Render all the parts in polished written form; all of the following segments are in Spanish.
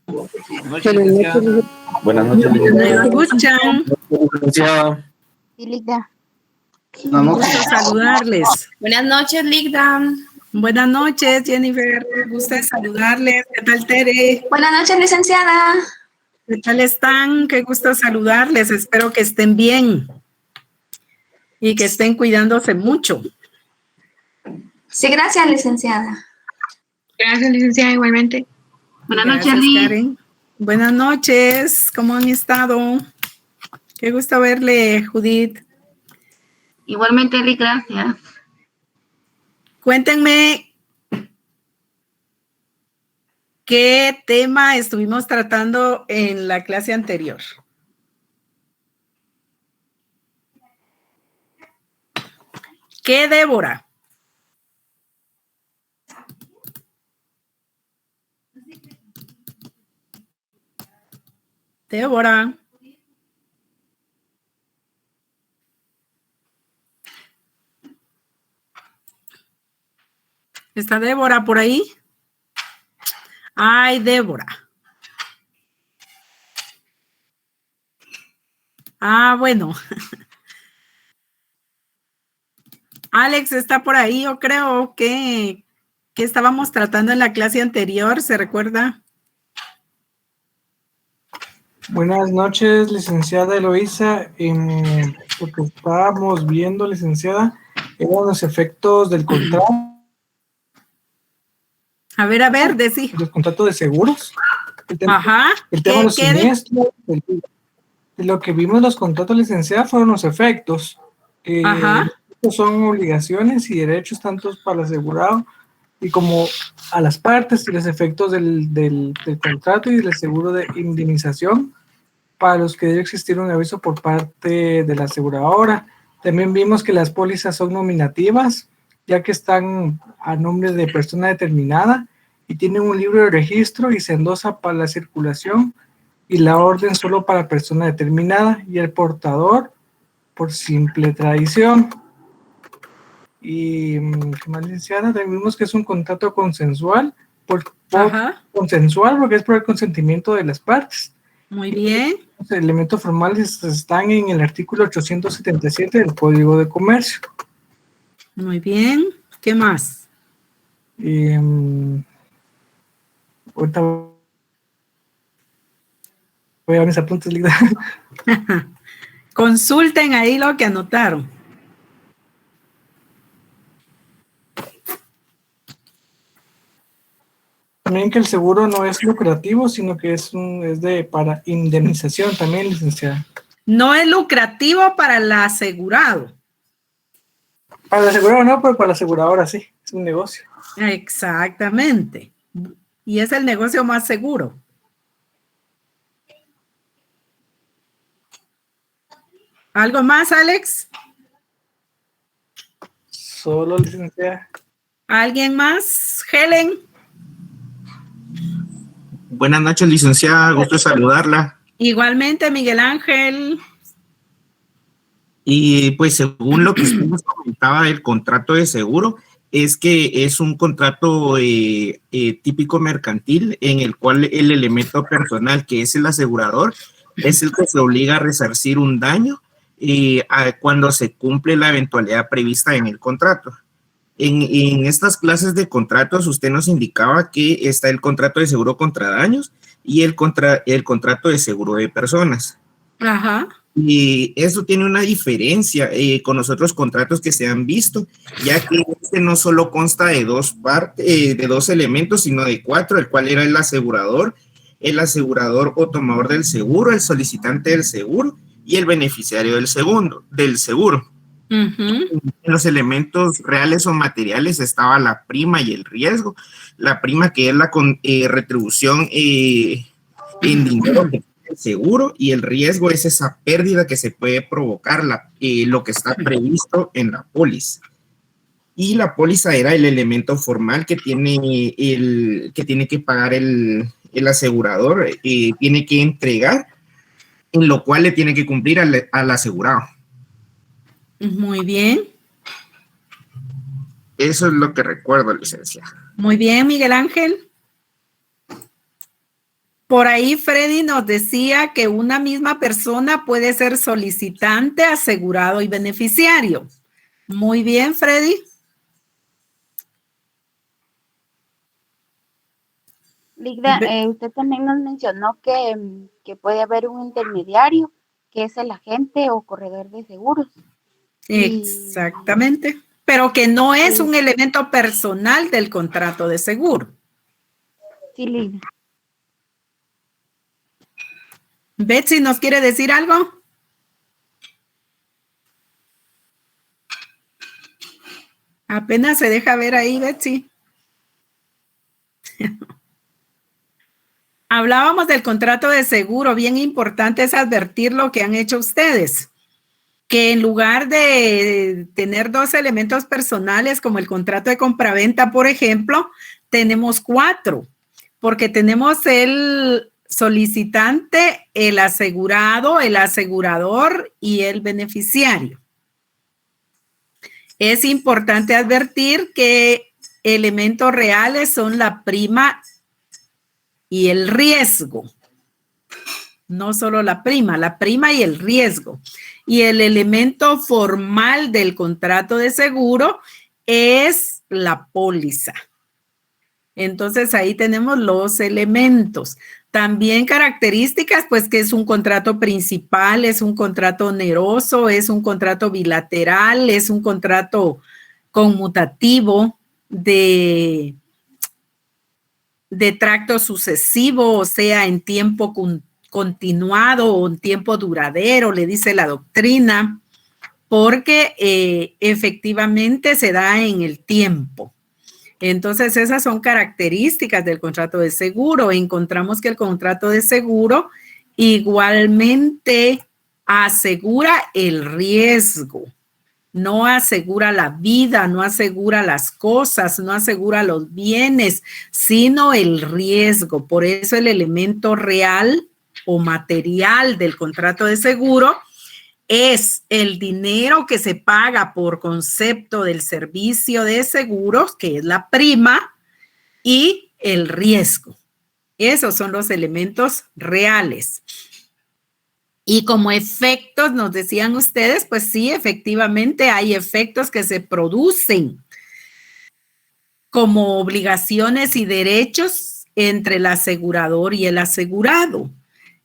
noches, licenciada. Buenas noches, ¿Me escuchan? licenciada. Ligda. Gusto saludarles. Buenas noches, Ligda. Buenas noches, Jennifer. Gusto de saludarles. ¿Qué tal, Tere? Buenas noches, licenciada. ¿Qué tal están? Qué gusto saludarles. Espero que estén bien y que estén cuidándose mucho. Sí, gracias, licenciada. Gracias, licenciada, igualmente. Buenas Gracias, noches, Liz. Karen. Buenas noches. ¿Cómo han estado? Qué gusto verle, Judith. Igualmente, Liz, gracias. Cuéntenme qué tema estuvimos tratando en la clase anterior. ¿Qué, Débora? Débora. ¿Está Débora por ahí? Ay, Débora. Ah, bueno. Alex está por ahí, yo creo que estábamos tratando en la clase anterior, ¿se recuerda? Buenas noches, licenciada Eloísa. Lo que estábamos viendo, licenciada, eran los efectos del contrato. A ver, decí. Los contratos de seguros. Ajá. El tema de los siniestros. De lo que vimos los contratos, licenciada, fueron los efectos. Ajá. Estos son obligaciones y derechos tanto para el asegurado y como a las partes, y los efectos del contrato y del seguro de indemnización, para los que debe existir un aviso por parte de la aseguradora. También vimos que las pólizas son nominativas, ya que están a nombre de persona determinada y tienen un libro de registro y se endosa para la circulación y la orden solo para persona determinada y el portador por simple tradición. Y ¿qué más, licenciada? También vimos que es un contrato consensual, consensual porque es por el consentimiento de las partes. Muy bien. Los elementos formales están en el artículo 877 del Código de Comercio. Muy bien. ¿Qué más? Ahorita voy a ver mis apuntes, Ligda. Consulten ahí lo que anotaron. También que el seguro no es lucrativo, sino que es para indemnización también, licenciada. No es lucrativo para el asegurado. Para el asegurado no, pero para la aseguradora sí, es un negocio. Exactamente. Y es el negocio más seguro. ¿Algo más, Alex? Solo, licenciada. ¿Alguien más? Helen. Buenas noches, licenciada. Gusto de saludarla. Igualmente, Miguel Ángel. Y pues según lo que usted nos comentaba del contrato de seguro, es que es un contrato típico mercantil en el cual el elemento personal, que es el asegurador, es el que se obliga a resarcir un daño cuando se cumple la eventualidad prevista en el contrato. En estas clases de contratos usted nos indicaba que está el contrato de seguro contra daños y el contrato de seguro de personas. Ajá. Y eso tiene una diferencia con los otros contratos que se han visto, ya que este no solo consta de dos partes, de dos elementos, sino de cuatro, el cual era el asegurador o tomador del seguro, el solicitante del seguro y el beneficiario del seguro. En los elementos reales o materiales estaba la prima y el riesgo. La prima, que es la retribución en dinero que el seguro, y el riesgo es esa pérdida que se puede provocar, lo que está previsto en la póliza. Y la póliza era el elemento formal que tiene que pagar el asegurador, tiene que entregar, en lo cual le tiene que cumplir al asegurado. Muy bien. Eso es lo que recuerdo, licenciada. Muy bien, Miguel Ángel. Por ahí Freddy nos decía que una misma persona puede ser solicitante, asegurado y beneficiario. Muy bien, Freddy. Ligda, usted también nos mencionó que puede haber un intermediario, que es el agente o corredor de seguros. Exactamente. Pero que no es un elemento personal del contrato de seguro. Sí, Ligda. Betsy, ¿nos quiere decir algo? Apenas se deja ver ahí, Betsy. Hablábamos del contrato de seguro. Bien importante es advertir lo que han hecho ustedes. Que en lugar de tener 2 elementos personales como el contrato de compraventa, por ejemplo, tenemos 4. Porque tenemos el solicitante, el asegurado, el asegurador y el beneficiario. Es importante advertir que elementos reales son la prima y el riesgo. No solo la prima y el riesgo. Y el elemento formal del contrato de seguro es la póliza. Entonces ahí tenemos los elementos. También características, pues que es un contrato principal, es un contrato oneroso, es un contrato bilateral, es un contrato conmutativo de tracto sucesivo, o sea, en tiempo continuado o en tiempo duradero, le dice la doctrina, porque efectivamente se da en el tiempo. Entonces, esas son características del contrato de seguro. Encontramos que el contrato de seguro igualmente asegura el riesgo. No asegura la vida, no asegura las cosas, no asegura los bienes, sino el riesgo. Por eso el elemento real o material del contrato de seguro es el dinero que se paga por concepto del servicio de seguros, que es la prima, y el riesgo. Esos son los elementos reales. Y como efectos, nos decían ustedes, pues sí, efectivamente hay efectos que se producen como obligaciones y derechos entre el asegurador y el asegurado.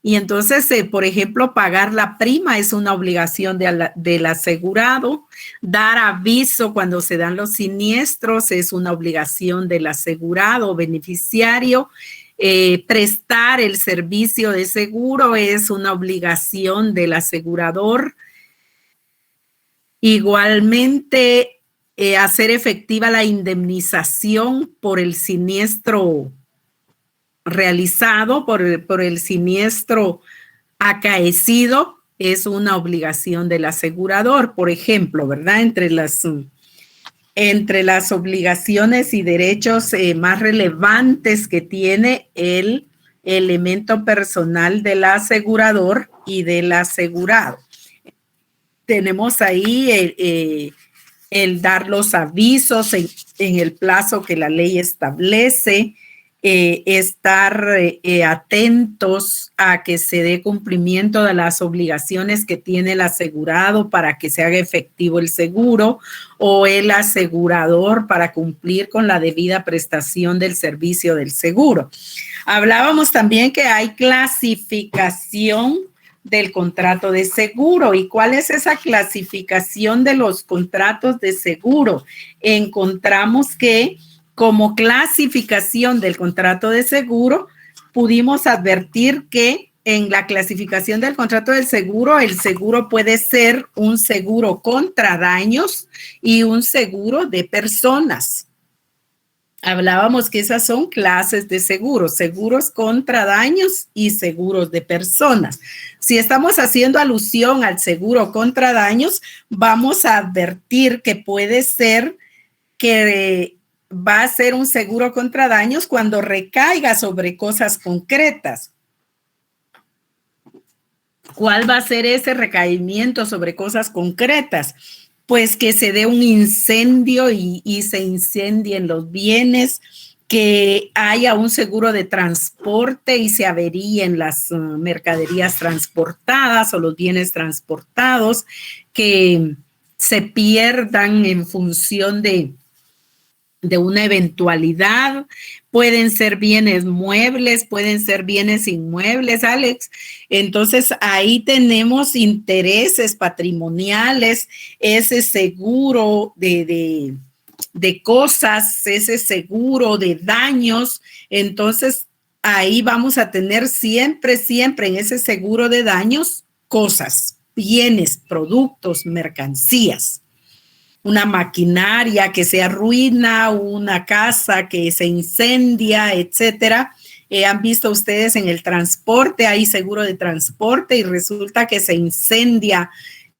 Y entonces, por ejemplo, pagar la prima es una obligación del asegurado. Dar aviso cuando se dan los siniestros es una obligación del asegurado o beneficiario. Prestar el servicio de seguro es una obligación del asegurador. Igualmente, hacer efectiva la indemnización por el siniestro realizado, por el siniestro acaecido, es una obligación del asegurador. Por ejemplo, ¿verdad? Entre las obligaciones y derechos más relevantes que tiene el elemento personal del asegurador y del asegurado. Tenemos ahí el dar los avisos en el plazo que la ley establece, estar atentos a que se dé cumplimiento de las obligaciones que tiene el asegurado para que se haga efectivo el seguro, o el asegurador para cumplir con la debida prestación del servicio del seguro. Hablábamos también que hay clasificación del contrato de seguro. ¿Y cuál es esa clasificación de los contratos de seguro? Encontramos que como clasificación del contrato de seguro, pudimos advertir que en la clasificación del contrato del seguro, el seguro puede ser un seguro contra daños y un seguro de personas. Hablábamos que esas son clases de seguros, seguros contra daños y seguros de personas. Si estamos haciendo alusión al seguro contra daños, vamos a advertir que puede ser que va a ser un seguro contra daños cuando recaiga sobre cosas concretas. ¿Cuál va a ser ese recaimiento sobre cosas concretas? Pues que se dé un incendio y se incendien los bienes, que haya un seguro de transporte y se averíen las mercaderías transportadas o los bienes transportados, que se pierdan en función de una eventualidad. Pueden ser bienes muebles, pueden ser bienes inmuebles, Alex. Entonces, ahí tenemos intereses patrimoniales, ese seguro de cosas, ese seguro de daños. Entonces, ahí vamos a tener siempre en ese seguro de daños cosas, bienes, productos, mercancías. Una maquinaria que se arruina, una casa que se incendia, etcétera. Han visto ustedes en el transporte, hay seguro de transporte y resulta que se incendia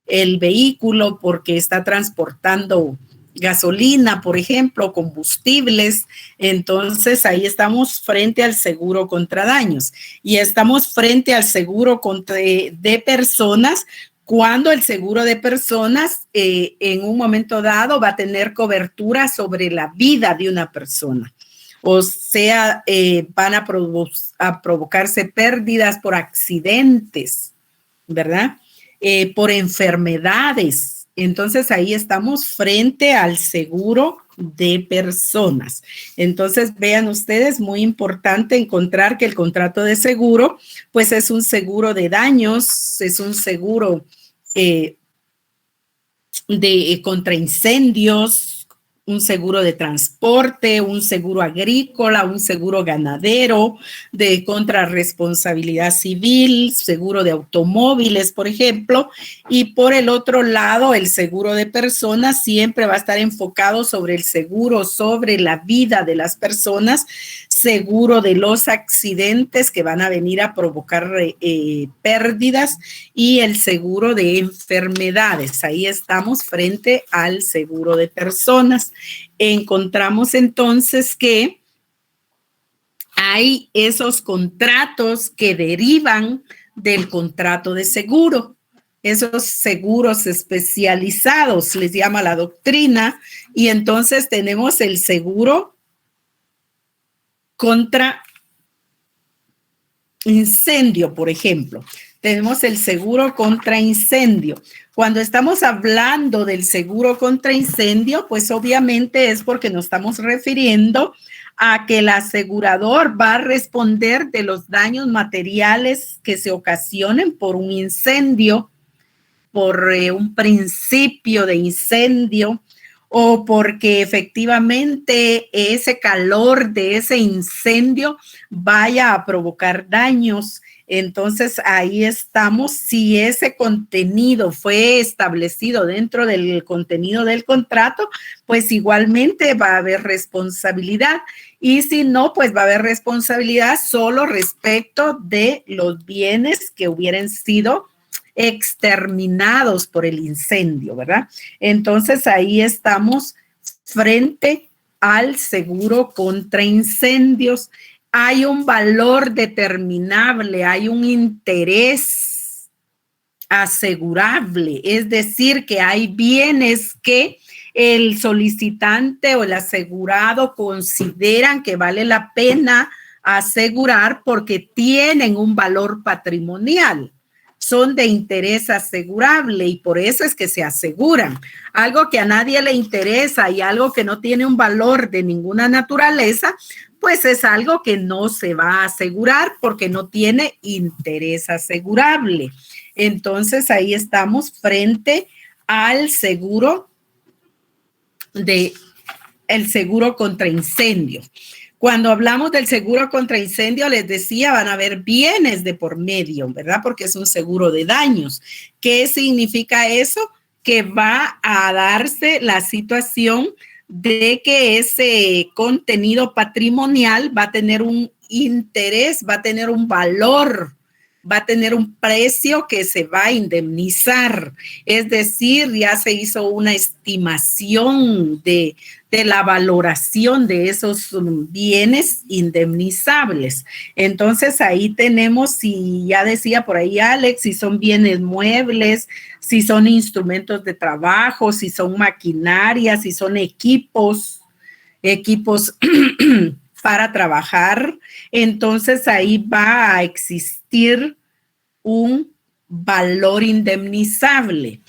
el vehículo porque está transportando gasolina, por ejemplo, combustibles. Entonces ahí estamos frente al seguro contra daños y estamos frente al seguro de personas, cuando el seguro de personas en un momento dado va a tener cobertura sobre la vida de una persona. O sea, van a provocarse pérdidas por accidentes, ¿verdad? Por enfermedades. Entonces, ahí estamos frente al seguro de personas. Entonces, vean ustedes, muy importante encontrar que el contrato de seguro, pues es un seguro de daños, es un seguro contra incendios, un seguro de transporte, un seguro agrícola, un seguro ganadero, de contrarresponsabilidad civil, seguro de automóviles, por ejemplo. Y por el otro lado, el seguro de personas siempre va a estar enfocado sobre el seguro, sobre la vida de las personas, seguro de los accidentes que van a venir a provocar pérdidas y el seguro de enfermedades. Ahí estamos frente al seguro de personas. Encontramos entonces que hay esos contratos que derivan del contrato de seguro. Esos seguros especializados, les llama la doctrina, y entonces tenemos el seguro contra incendio, por ejemplo. Tenemos el seguro contra incendio. Cuando estamos hablando del seguro contra incendio, pues obviamente es porque nos estamos refiriendo a que el asegurador va a responder de los daños materiales que se ocasionen por un incendio, por un principio de incendio, o porque efectivamente ese calor de ese incendio vaya a provocar daños. Entonces ahí estamos. Si ese contenido fue establecido dentro del contenido del contrato, pues igualmente va a haber responsabilidad. Y si no, pues va a haber responsabilidad solo respecto de los bienes que hubieran sido exterminados por el incendio, ¿verdad? Entonces ahí estamos frente al seguro contra incendios. Hay un valor determinable, hay un interés asegurable, es decir, que hay bienes que el solicitante o el asegurado consideran que vale la pena asegurar porque tienen un valor patrimonial. Son de interés asegurable y por eso es que se aseguran. Algo que a nadie le interesa y algo que no tiene un valor de ninguna naturaleza, pues es algo que no se va a asegurar porque no tiene interés asegurable. Entonces ahí estamos frente al seguro contra incendio. Cuando hablamos del seguro contra incendio, les decía, van a haber bienes de por medio, ¿verdad? Porque es un seguro de daños. ¿Qué significa eso? Que va a darse la situación de que ese contenido patrimonial va a tener un interés, va a tener un valor, va a tener un precio que se va a indemnizar. Es decir, ya se hizo una estimación de la valoración de esos bienes indemnizables. Entonces ahí tenemos, si ya decía por ahí Alex, si son bienes muebles, si son instrumentos de trabajo, si son maquinarias, si son equipos para trabajar, entonces ahí va a existir un valor indemnizable.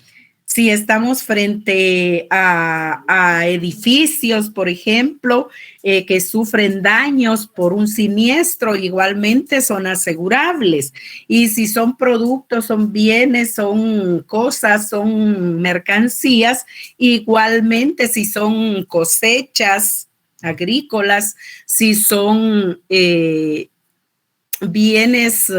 Si estamos frente a edificios, por ejemplo, que sufren daños por un siniestro, igualmente son asegurables. Y si son productos, son bienes, son cosas, son mercancías, igualmente si son cosechas agrícolas, si son bienes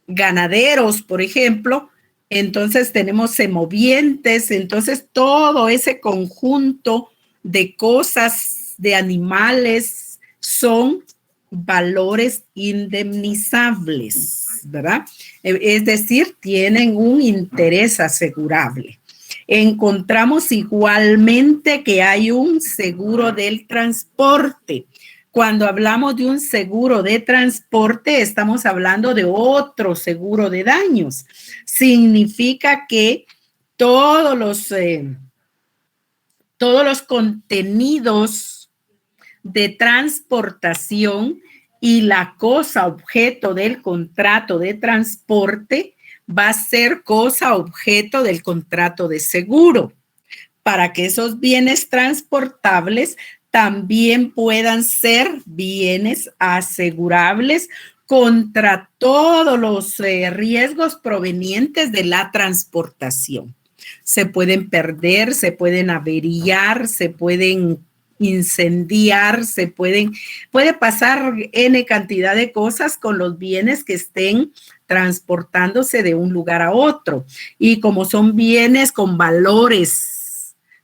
ganaderos, por ejemplo, entonces tenemos semovientes, entonces todo ese conjunto de cosas, de animales, son valores indemnizables, ¿verdad? Es decir, tienen un interés asegurable. Encontramos igualmente que hay un seguro del transporte. Cuando hablamos de un seguro de transporte, estamos hablando de otro seguro de daños. Significa que todos los contenidos de transportación y la cosa objeto del contrato de transporte va a ser cosa objeto del contrato de seguro, para que esos bienes transportables también puedan ser bienes asegurables contra todos los riesgos provenientes de la transportación. Se pueden perder, se pueden averiar, se pueden incendiar, puede pasar N cantidad de cosas con los bienes que estén transportándose de un lugar a otro. Y como son bienes con valores,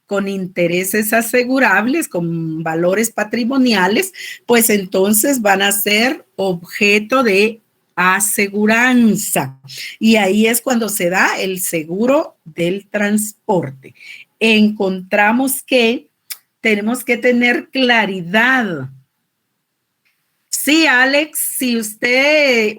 con intereses asegurables, con valores patrimoniales, pues entonces van a ser objeto de aseguranza. Y ahí es cuando se da el seguro del transporte. Encontramos que tenemos que tener claridad. Sí, Alex, si usted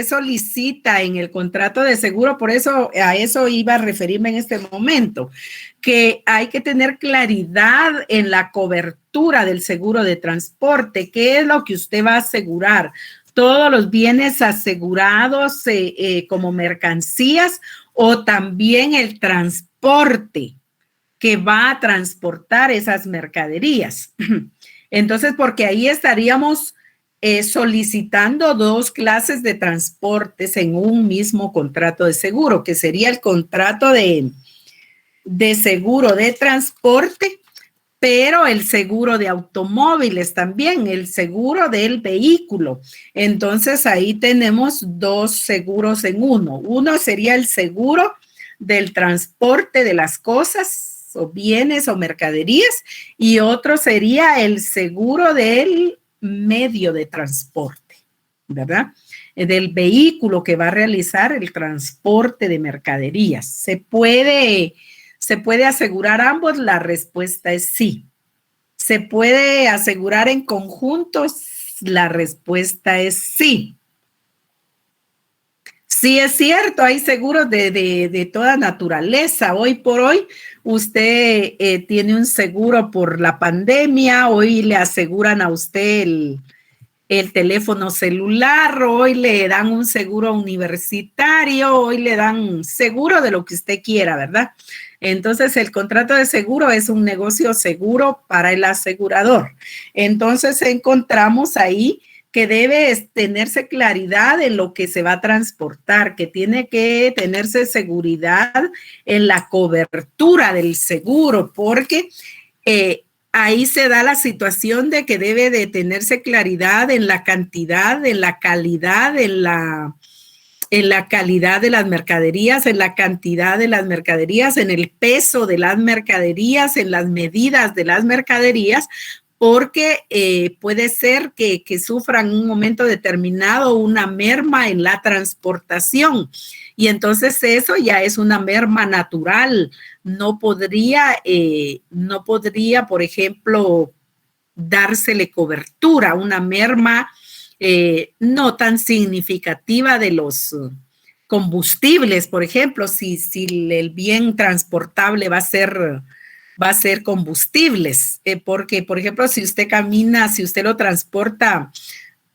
solicita en el contrato de seguro, por eso a eso iba a referirme en este momento, que hay que tener claridad en la cobertura del seguro de transporte. ¿Qué es lo que usted va a asegurar? Todos los bienes asegurados como mercancías, o también el transporte que va a transportar esas mercaderías. Entonces, porque ahí estaríamos solicitando dos clases de transportes en un mismo contrato de seguro, que sería el contrato de seguro de transporte, pero el seguro de automóviles también, el seguro del vehículo. Entonces, ahí tenemos dos seguros en uno. Uno sería el seguro del transporte de las cosas o bienes o mercaderías, y otro sería el seguro del medio de transporte, ¿verdad? Del vehículo que va a realizar el transporte de mercaderías. ¿Se puede asegurar ambos? La respuesta es sí. ¿Se puede asegurar en conjunto? La respuesta es sí. Sí, es cierto, hay seguros de toda naturaleza. Hoy por hoy, usted tiene un seguro por la pandemia, hoy le aseguran a usted el teléfono celular, hoy le dan un seguro universitario, hoy le dan seguro de lo que usted quiera, ¿verdad? Entonces, el contrato de seguro es un negocio seguro para el asegurador. Entonces, encontramos ahí que debe tenerse claridad en lo que se va a transportar, que tiene que tenerse seguridad en la cobertura del seguro, porque ahí se da la situación de que debe de tenerse claridad en la cantidad, en la calidad, en la calidad de las mercaderías, en la cantidad de las mercaderías, en el peso de las mercaderías, en las medidas de las mercaderías, porque puede ser que sufran en un momento determinado una merma en la transportación, y entonces eso ya es una merma natural. No podría, por ejemplo, dársele cobertura, una merma no tan significativa de los combustibles, por ejemplo, si el bien transportable va a ser va a ser combustibles, porque, por ejemplo, si usted camina, si usted lo transporta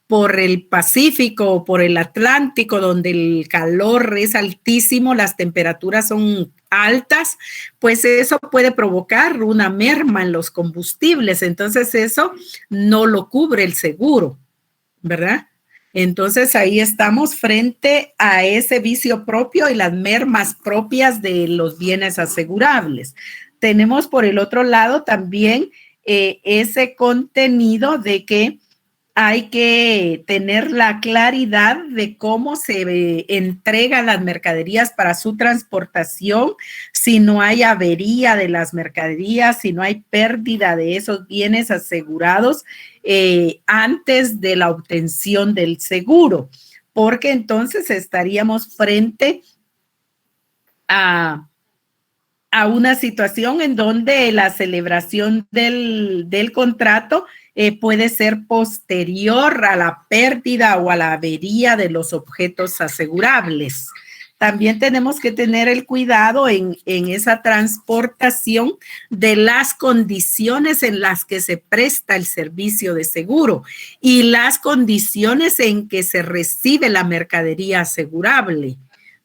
por el Pacífico o por el Atlántico, donde el calor es altísimo, las temperaturas son altas, pues eso puede provocar una merma en los combustibles. Entonces eso no lo cubre el seguro, ¿verdad? Entonces ahí estamos frente a ese vicio propio y las mermas propias de los bienes asegurables. Tenemos por el otro lado también ese contenido de que hay que tener la claridad de cómo se entregan las mercaderías para su transportación, si no hay avería de las mercaderías, si no hay pérdida de esos bienes asegurados antes de la obtención del seguro, porque entonces estaríamos frente a una situación en donde la celebración del contrato puede ser posterior a la pérdida o a la avería de los objetos asegurables. También tenemos que tener el cuidado en esa transportación de las condiciones en las que se presta el servicio de seguro y las condiciones en que se recibe la mercadería asegurable,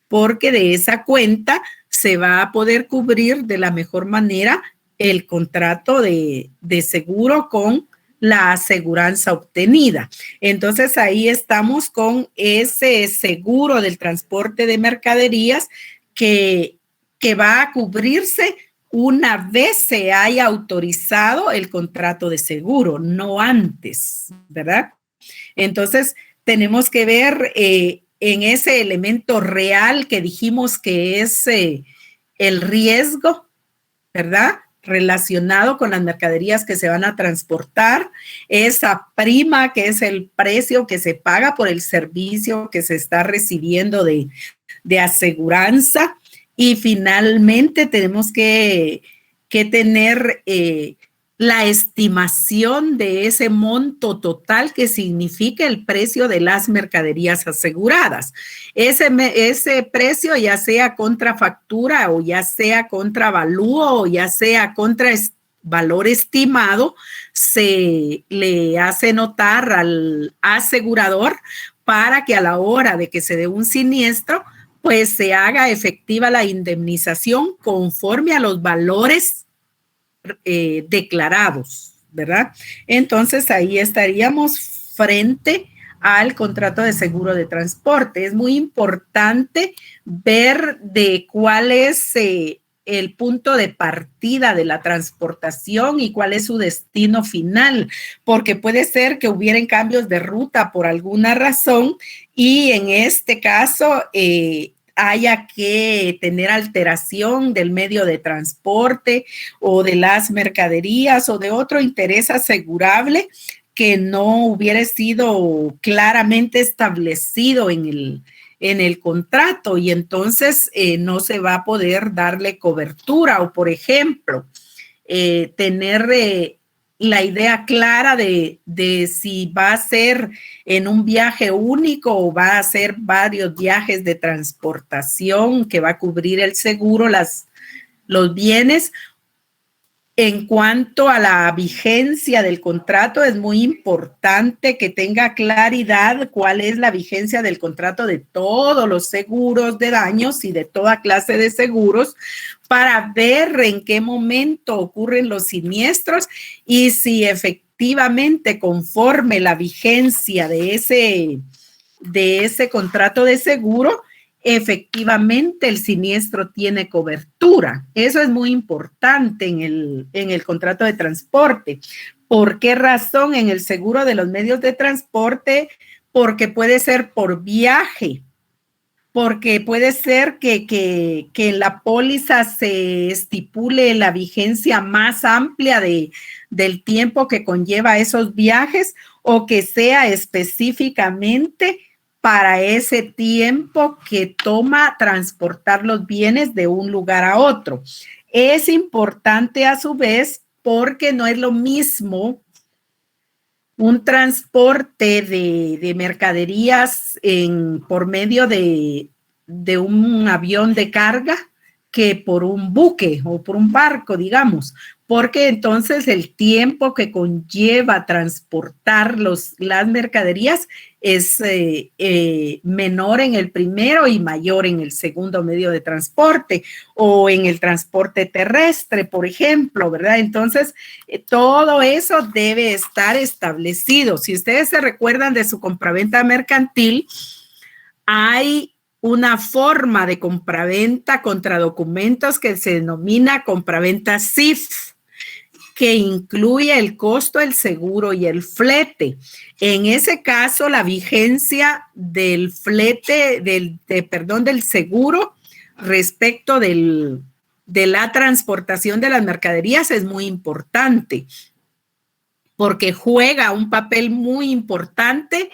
porque de esa cuenta se va a poder cubrir de la mejor manera el contrato de seguro con la aseguranza obtenida. Entonces ahí estamos con ese seguro del transporte de mercaderías que va a cubrirse una vez se haya autorizado el contrato de seguro, no antes, ¿verdad? Entonces tenemos que ver en ese elemento real que dijimos que es el riesgo, ¿verdad?, relacionado con las mercaderías que se van a transportar, esa prima que es el precio que se paga por el servicio que se está recibiendo de aseguranza, y finalmente tenemos que tener la estimación de ese monto total que significa el precio de las mercaderías aseguradas. Ese precio, ya sea contra factura o ya sea contra avalúo o ya sea contra valor estimado, se le hace notar al asegurador para que a la hora de que se dé un siniestro, pues se haga efectiva la indemnización conforme a los valores declarados, ¿verdad? Entonces ahí estaríamos frente al contrato de seguro de transporte. Es muy importante ver de cuál es el punto de partida de la transportación y cuál es su destino final, porque puede ser que hubieran cambios de ruta por alguna razón y en este caso haya que tener alteración del medio de transporte o de las mercaderías o de otro interés asegurable que no hubiera sido claramente establecido en el contrato, y entonces no se va a poder darle cobertura. O, por ejemplo, tener la idea clara de si va a ser en un viaje único o va a ser varios viajes de transportación que va a cubrir el seguro, los bienes. En cuanto a la vigencia del contrato, es muy importante que tenga claridad cuál es la vigencia del contrato de todos los seguros de daños y de toda clase de seguros, para ver en qué momento ocurren los siniestros y si efectivamente, conforme la vigencia de ese contrato de seguro, efectivamente el siniestro tiene cobertura. Eso es muy importante en el contrato de transporte. ¿Por qué razón? En el seguro de los medios de transporte, porque puede ser por viaje, porque puede ser que en la póliza se estipule la vigencia más amplia del tiempo que conlleva esos viajes, o que sea específicamente para ese tiempo que toma transportar los bienes de un lugar a otro. Es importante a su vez porque no es lo mismo un transporte de mercaderías por medio de un avión de carga que por un buque o por un barco, digamos, porque entonces el tiempo que conlleva transportar las mercaderías es menor en el primero y mayor en el segundo medio de transporte, o en el transporte terrestre, por ejemplo, ¿verdad? Entonces, todo eso debe estar establecido. Si ustedes se recuerdan de su compraventa mercantil, hay una forma de compraventa contra documentos que se denomina compraventa CIF, que incluye el costo, el seguro y el flete. En ese caso, la vigencia del flete, del seguro respecto de la transportación de las mercaderías es muy importante, porque juega un papel muy importante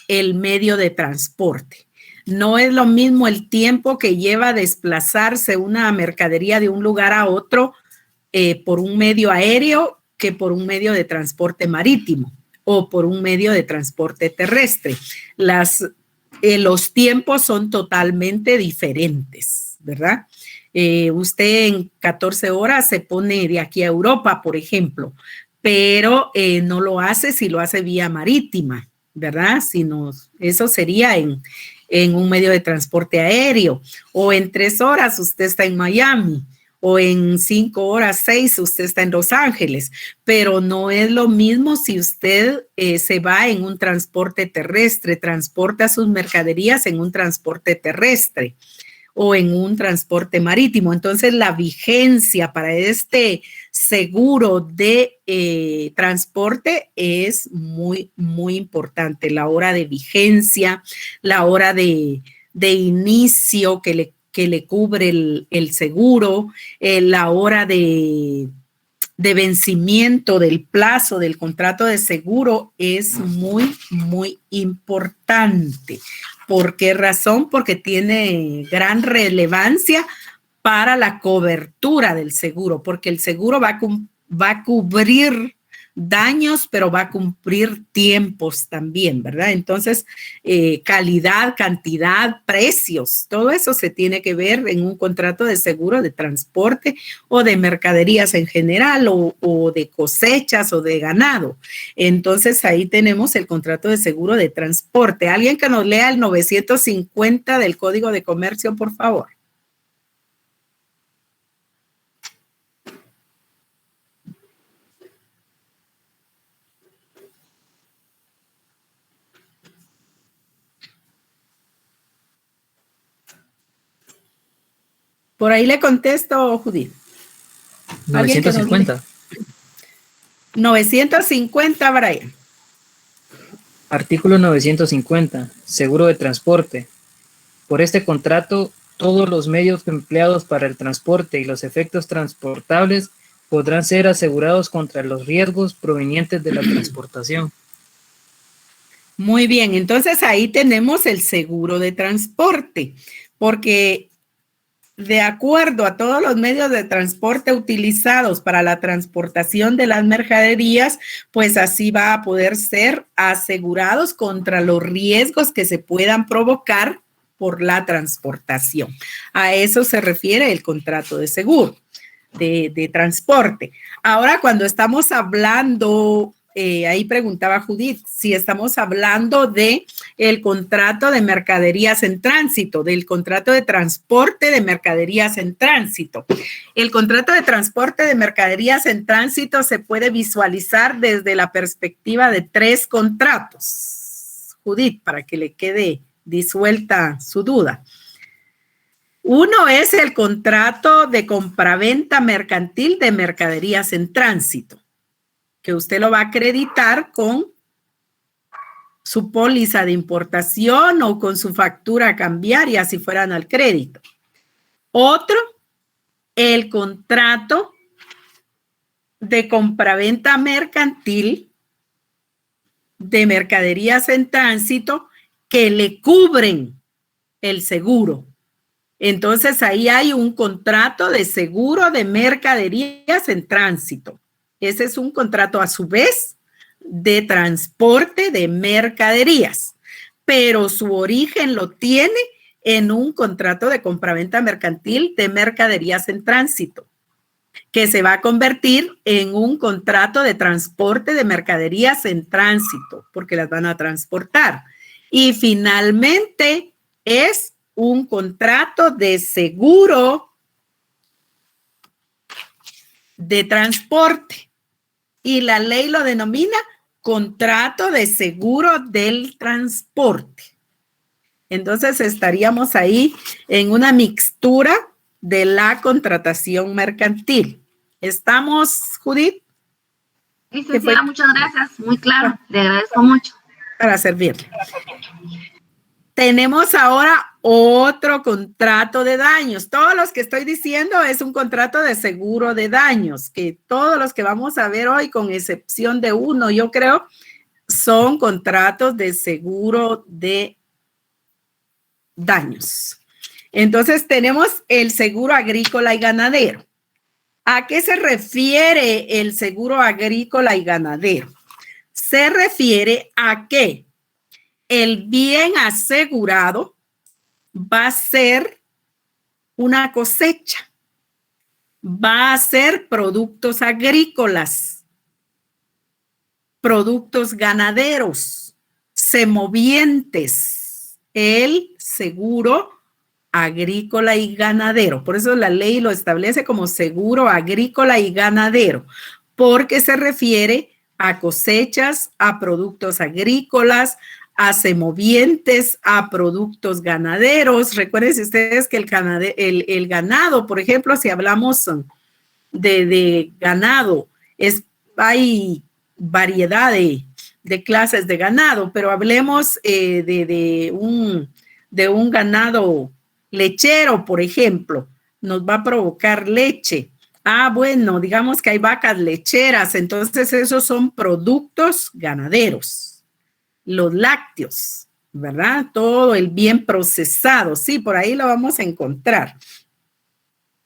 el medio de transporte. No es lo mismo el tiempo que lleva desplazarse una mercadería de un lugar a otro por un medio aéreo que por un medio de transporte marítimo o por un medio de transporte terrestre. Los tiempos son totalmente diferentes, ¿verdad? Usted en 14 horas se pone de aquí a Europa, por ejemplo, pero no lo hace si lo hace vía marítima, ¿verdad? Eso sería en un medio de transporte aéreo, o en 3 horas usted está en Miami, o en 5 horas, 6, usted está en Los Ángeles, pero no es lo mismo si usted se va en un transporte terrestre, transporta sus mercaderías en un transporte terrestre o en un transporte marítimo. Entonces, la vigencia para este seguro de transporte es muy, muy importante. La hora de vigencia, la hora de inicio que le cubre el seguro, la hora de vencimiento del plazo del contrato de seguro es muy, muy importante. ¿Por qué razón? Porque tiene gran relevancia para la cobertura del seguro, porque el seguro va a cubrir daños, pero va a cumplir tiempos también, ¿verdad? Entonces, calidad, cantidad, precios, todo eso se tiene que ver en un contrato de seguro de transporte o de mercaderías en general o de cosechas o de ganado. Entonces, ahí tenemos el contrato de seguro de transporte. Alguien que nos lea el 950 del Código de Comercio, por favor. Por ahí le contesto, Judith. 950. 950, Brian. Artículo 950. Seguro de transporte. Por este contrato, todos los medios empleados para el transporte y los efectos transportables podrán ser asegurados contra los riesgos provenientes de la transportación. Muy bien, entonces ahí tenemos el seguro de transporte, porque de acuerdo a todos los medios de transporte utilizados para la transportación de las mercaderías, pues así va a poder ser asegurados contra los riesgos que se puedan provocar por la transportación. A eso se refiere el contrato de seguro de transporte. Ahora, cuando estamos hablando, ahí preguntaba Judith, si estamos hablando de el contrato de mercaderías en tránsito, del contrato de transporte de mercaderías en tránsito. El contrato de transporte de mercaderías en tránsito se puede visualizar desde la perspectiva de 3 contratos. Judith, para que le quede disuelta su duda. Uno es el contrato de compraventa mercantil de mercaderías en tránsito, que usted lo va a acreditar con su póliza de importación o con su factura cambiaria si fueran al crédito. Otro, el contrato de compraventa mercantil de mercaderías en tránsito que le cubren el seguro. Entonces, ahí hay un contrato de seguro de mercaderías en tránsito. Ese es un contrato a su vez de transporte de mercaderías, pero su origen lo tiene en un contrato de compraventa mercantil de mercaderías en tránsito, que se va a convertir en un contrato de transporte de mercaderías en tránsito, porque las van a transportar. Y finalmente es un contrato de seguro de transporte. Y la ley lo denomina contrato de seguro del transporte. Entonces estaríamos ahí en una mixtura de la contratación mercantil. ¿Estamos, Judith? Licenciada, muchas gracias. Muy claro. Le agradezco mucho. Para servirle. Tenemos ahora otro contrato de daños. Todos los que estoy diciendo es un contrato de seguro de daños, que todos los que vamos a ver hoy, con excepción de uno, yo creo, son contratos de seguro de daños. Entonces tenemos el seguro agrícola y ganadero. ¿A qué se refiere el seguro agrícola y ganadero? Se refiere a que el bien asegurado va a ser una cosecha, va a ser productos agrícolas, productos ganaderos, semovientes, el seguro agrícola y ganadero. Por eso la ley lo establece como seguro agrícola y ganadero, porque se refiere a cosechas, a productos agrícolas, a semovientes, a productos ganaderos. Recuerden ustedes que el ganado, por ejemplo, si hablamos de ganado, hay variedad de clases de ganado, pero hablemos de un ganado lechero, por ejemplo, nos va a provocar leche. Bueno, digamos que hay vacas lecheras, entonces esos son productos ganaderos. Los lácteos, ¿verdad? Todo el bien procesado, sí, por ahí lo vamos a encontrar.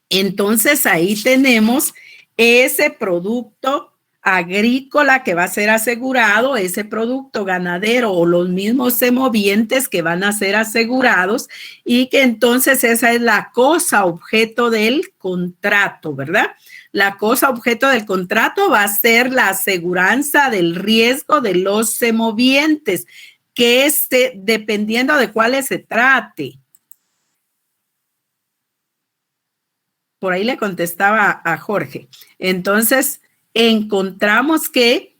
Entonces ahí tenemos ese producto agrícola que va a ser asegurado, ese producto ganadero o los mismos semovientes que van a ser asegurados, y que entonces esa es la cosa objeto del contrato, ¿verdad? La cosa objeto del contrato va a ser la aseguranza del riesgo de los semovientes, que dependiendo de cuáles se trate. Por ahí le contestaba a Jorge. Entonces, encontramos que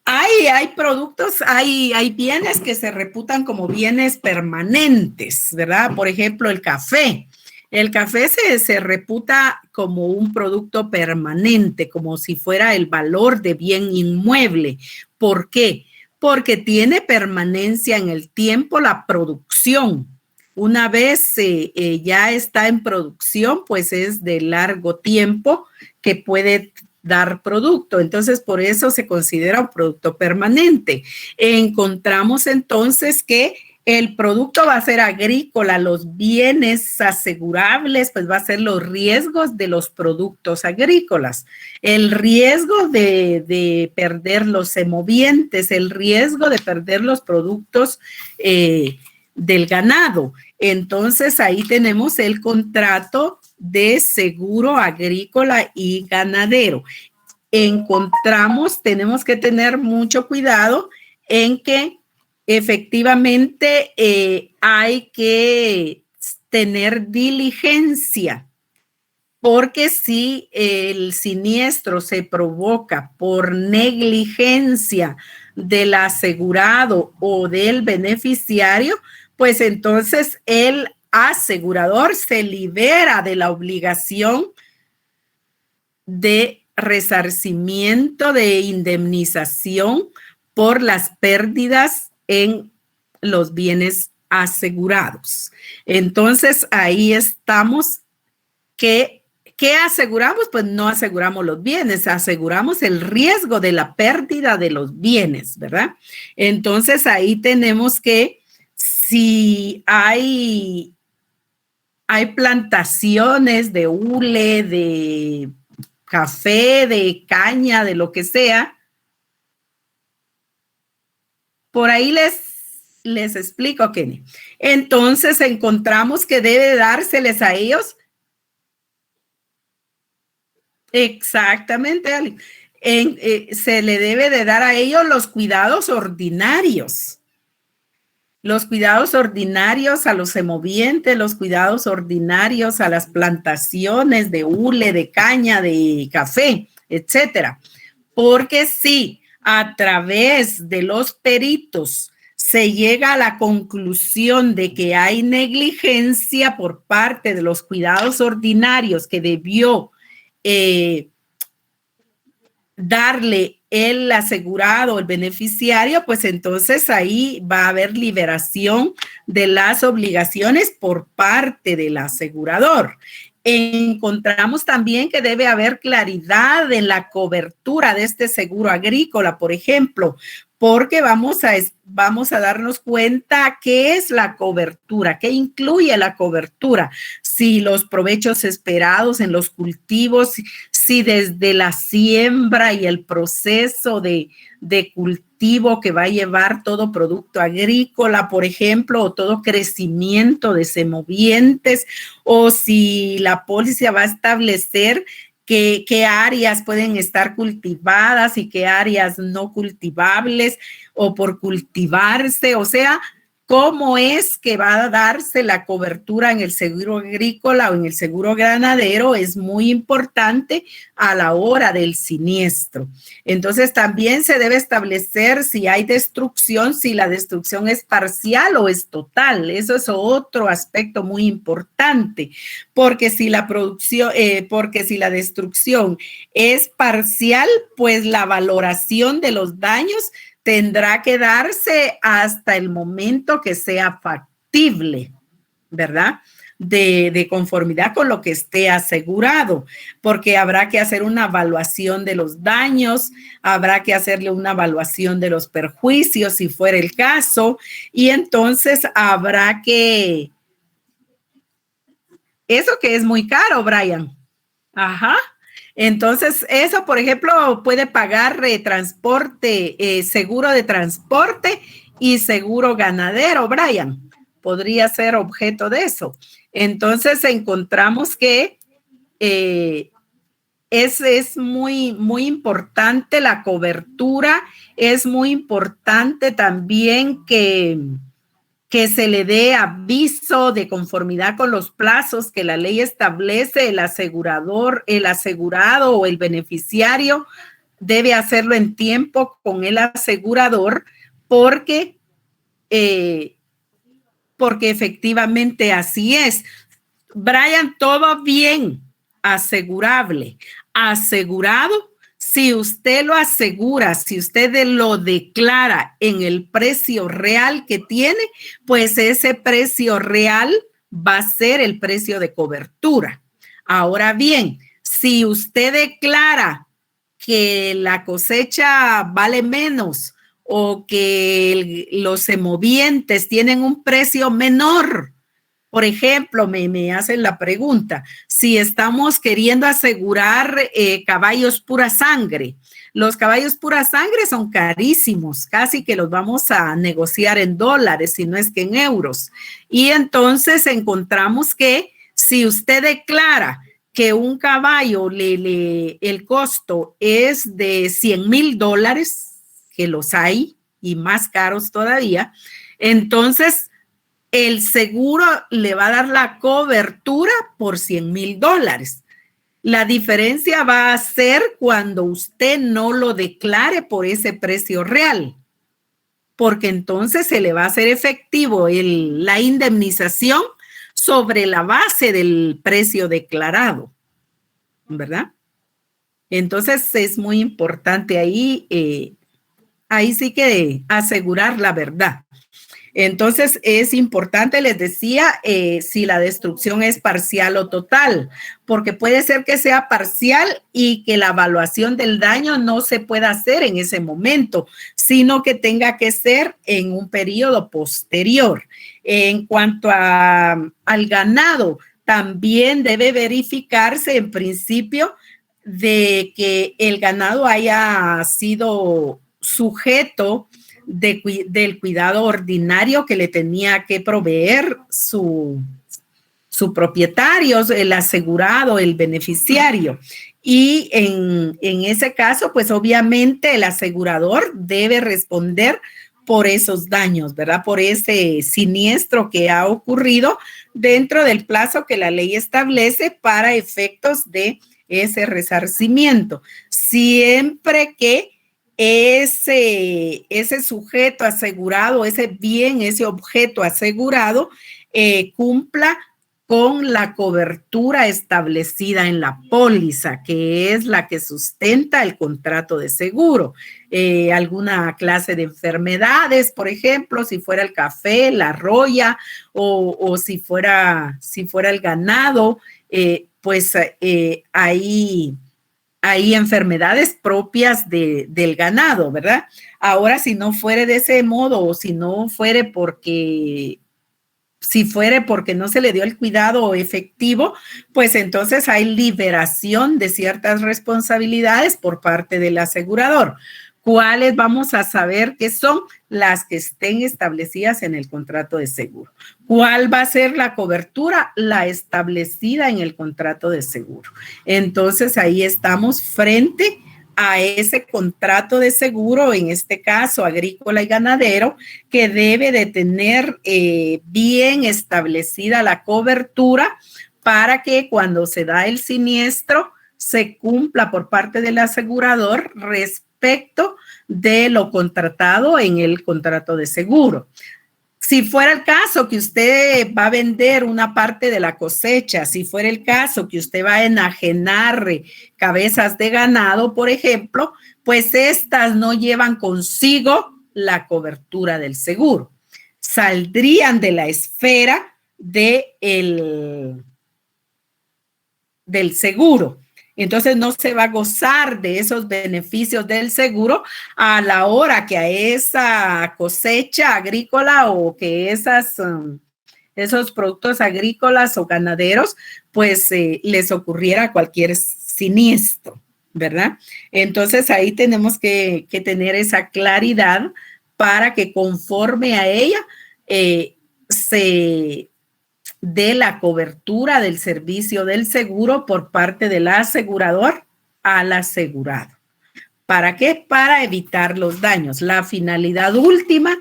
hay productos, hay bienes que se reputan como bienes permanentes, ¿verdad? Por ejemplo, el café. El café se reputa como un producto permanente, como si fuera el valor de bien inmueble. ¿Por qué? Porque tiene permanencia en el tiempo la producción. Una vez ya está en producción, pues es de largo tiempo que puede dar producto. Entonces, por eso se considera un producto permanente. Encontramos entonces que el producto va a ser agrícola, los bienes asegurables, pues va a ser los riesgos de los productos agrícolas, el riesgo de perder los semovientes, el riesgo de perder los productos del ganado. Entonces, ahí tenemos el contrato de seguro agrícola y ganadero. Tenemos que tener mucho cuidado en que efectivamente hay que tener diligencia, porque si el siniestro se provoca por negligencia del asegurado o del beneficiario, pues entonces el asegurador se libera de la obligación de resarcimiento, de indemnización por las pérdidas en los bienes asegurados. Entonces, ahí estamos. ¿Qué aseguramos? Pues no aseguramos los bienes, aseguramos el riesgo de la pérdida de los bienes, ¿verdad? Entonces, ahí tenemos que, si hay plantaciones de hule, de café, de caña, de lo que sea, por ahí les Les explico, Kenny. Entonces encontramos que debe dárseles a ellos. Exactamente, Ali. Se le debe de dar a ellos los cuidados ordinarios. Los cuidados ordinarios a los semovientes, los cuidados ordinarios a las plantaciones de hule, de caña, de café, etcétera. Porque si a través de los peritos se llega a la conclusión de que hay negligencia por parte de los cuidados ordinarios que debió darle el asegurado, el beneficiario, pues entonces ahí va a haber liberación de las obligaciones por parte del asegurador. Encontramos también que debe haber claridad en la cobertura de este seguro agrícola, por ejemplo, porque vamos a darnos cuenta qué es la cobertura, qué incluye la cobertura, si los provechos esperados en los cultivos, si desde la siembra y el proceso de cultivo que va a llevar todo producto agrícola, por ejemplo, o todo crecimiento de semovientes, o si la póliza va a establecer qué áreas pueden estar cultivadas y qué áreas no cultivables o por cultivarse, o sea, cómo es que va a darse la cobertura en el seguro agrícola o en el seguro ganadero es muy importante a la hora del siniestro. Entonces también se debe establecer si hay destrucción, si la destrucción es parcial o es total. Eso es otro aspecto muy importante, porque si la destrucción es parcial, pues la valoración de los daños tendrá que darse hasta el momento que sea factible, ¿verdad? De conformidad con lo que esté asegurado, porque habrá que hacer una evaluación de los daños, habrá que hacerle una evaluación de los perjuicios, si fuera el caso, y entonces habrá que... Eso que es muy caro, Brian. Ajá. Entonces, eso, por ejemplo, puede pagar transporte, seguro de transporte y seguro ganadero, Brian. Podría ser objeto de eso. Entonces, encontramos que es muy, muy importante la cobertura. Es muy importante también que se le dé aviso de conformidad con los plazos que la ley establece. El asegurador, el asegurado o el beneficiario debe hacerlo en tiempo con el asegurador porque efectivamente así es. Brian, todo bien, asegurable, asegurado. Si usted lo asegura, si usted lo declara en el precio real que tiene, pues ese precio real va a ser el precio de cobertura. Ahora bien, si usted declara que la cosecha vale menos o que los semovientes tienen un precio menor, por ejemplo, me hacen la pregunta, si estamos queriendo asegurar caballos pura sangre. Los caballos pura sangre son carísimos, casi que los vamos a negociar en dólares, si no es que en euros. Y entonces encontramos que si usted declara que un caballo, el costo es de $100,000, que los hay, y más caros todavía, entonces el seguro le va a dar la cobertura por $100,000. La diferencia va a ser cuando usted no lo declare por ese precio real, porque entonces se le va a hacer efectivo la indemnización sobre la base del precio declarado, ¿verdad? Entonces es muy importante ahí sí que asegurar la verdad. Entonces, es importante, les decía, si la destrucción es parcial o total, porque puede ser que sea parcial y que la evaluación del daño no se pueda hacer en ese momento, sino que tenga que ser en un periodo posterior. En cuanto al ganado, también debe verificarse en principio de que el ganado haya sido sujeto del cuidado ordinario que le tenía que proveer su propietario, el asegurado, el beneficiario. Y en ese caso, pues obviamente el asegurador debe responder por esos daños, ¿verdad? Por ese siniestro que ha ocurrido dentro del plazo que la ley establece para efectos de ese resarcimiento. Siempre que ese sujeto asegurado, ese bien, ese objeto asegurado, cumpla con la cobertura establecida en la póliza, que es la que sustenta el contrato de seguro. Alguna clase de enfermedades, por ejemplo, si fuera el café, la roya, o si fuera el ganado, pues hay enfermedades propias del ganado, ¿verdad? Ahora, si no fuere de ese modo, o si fuere porque no se le dio el cuidado efectivo, pues entonces hay liberación de ciertas responsabilidades por parte del asegurador. ¿Cuáles vamos a saber que son? Las que estén establecidas en el contrato de seguro. ¿Cuál va a ser la cobertura? La establecida en el contrato de seguro. Entonces ahí estamos frente a ese contrato de seguro, en este caso agrícola y ganadero, que debe de tener bien establecida la cobertura para que cuando se da el siniestro se cumpla por parte del asegurador respecto de lo contratado en el contrato de seguro. Si fuera el caso que usted va a vender una parte de la cosecha, si fuera el caso que usted va a enajenar cabezas de ganado, por ejemplo, pues estas no llevan consigo la cobertura del seguro. Saldrían de la esfera del seguro. Entonces no se va a gozar de esos beneficios del seguro a la hora que a esa cosecha agrícola o que esos productos agrícolas o ganaderos, pues les ocurriera cualquier siniestro, ¿verdad? Entonces ahí tenemos que tener esa claridad para que conforme a ella se de la cobertura del servicio del seguro por parte del asegurador al asegurado. ¿Para qué? Para evitar los daños. La finalidad última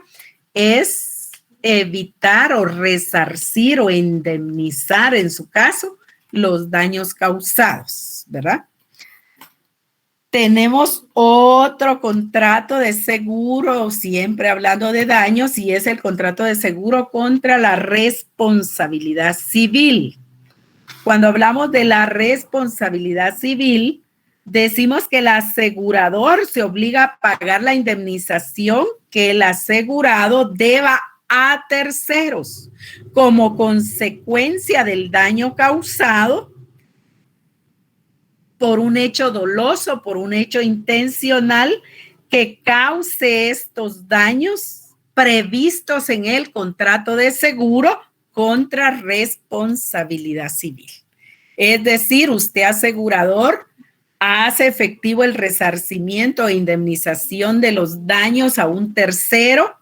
es evitar o resarcir o indemnizar, en su caso, los daños causados, ¿verdad? Tenemos otro contrato de seguro, siempre hablando de daños, y es el contrato de seguro contra la responsabilidad civil. Cuando hablamos de la responsabilidad civil, decimos que el asegurador se obliga a pagar la indemnización que el asegurado deba a terceros como consecuencia del daño causado por un hecho doloso, por un hecho intencional que cause estos daños previstos en el contrato de seguro contra responsabilidad civil. Es decir, usted asegurador hace efectivo el resarcimiento e indemnización de los daños a un tercero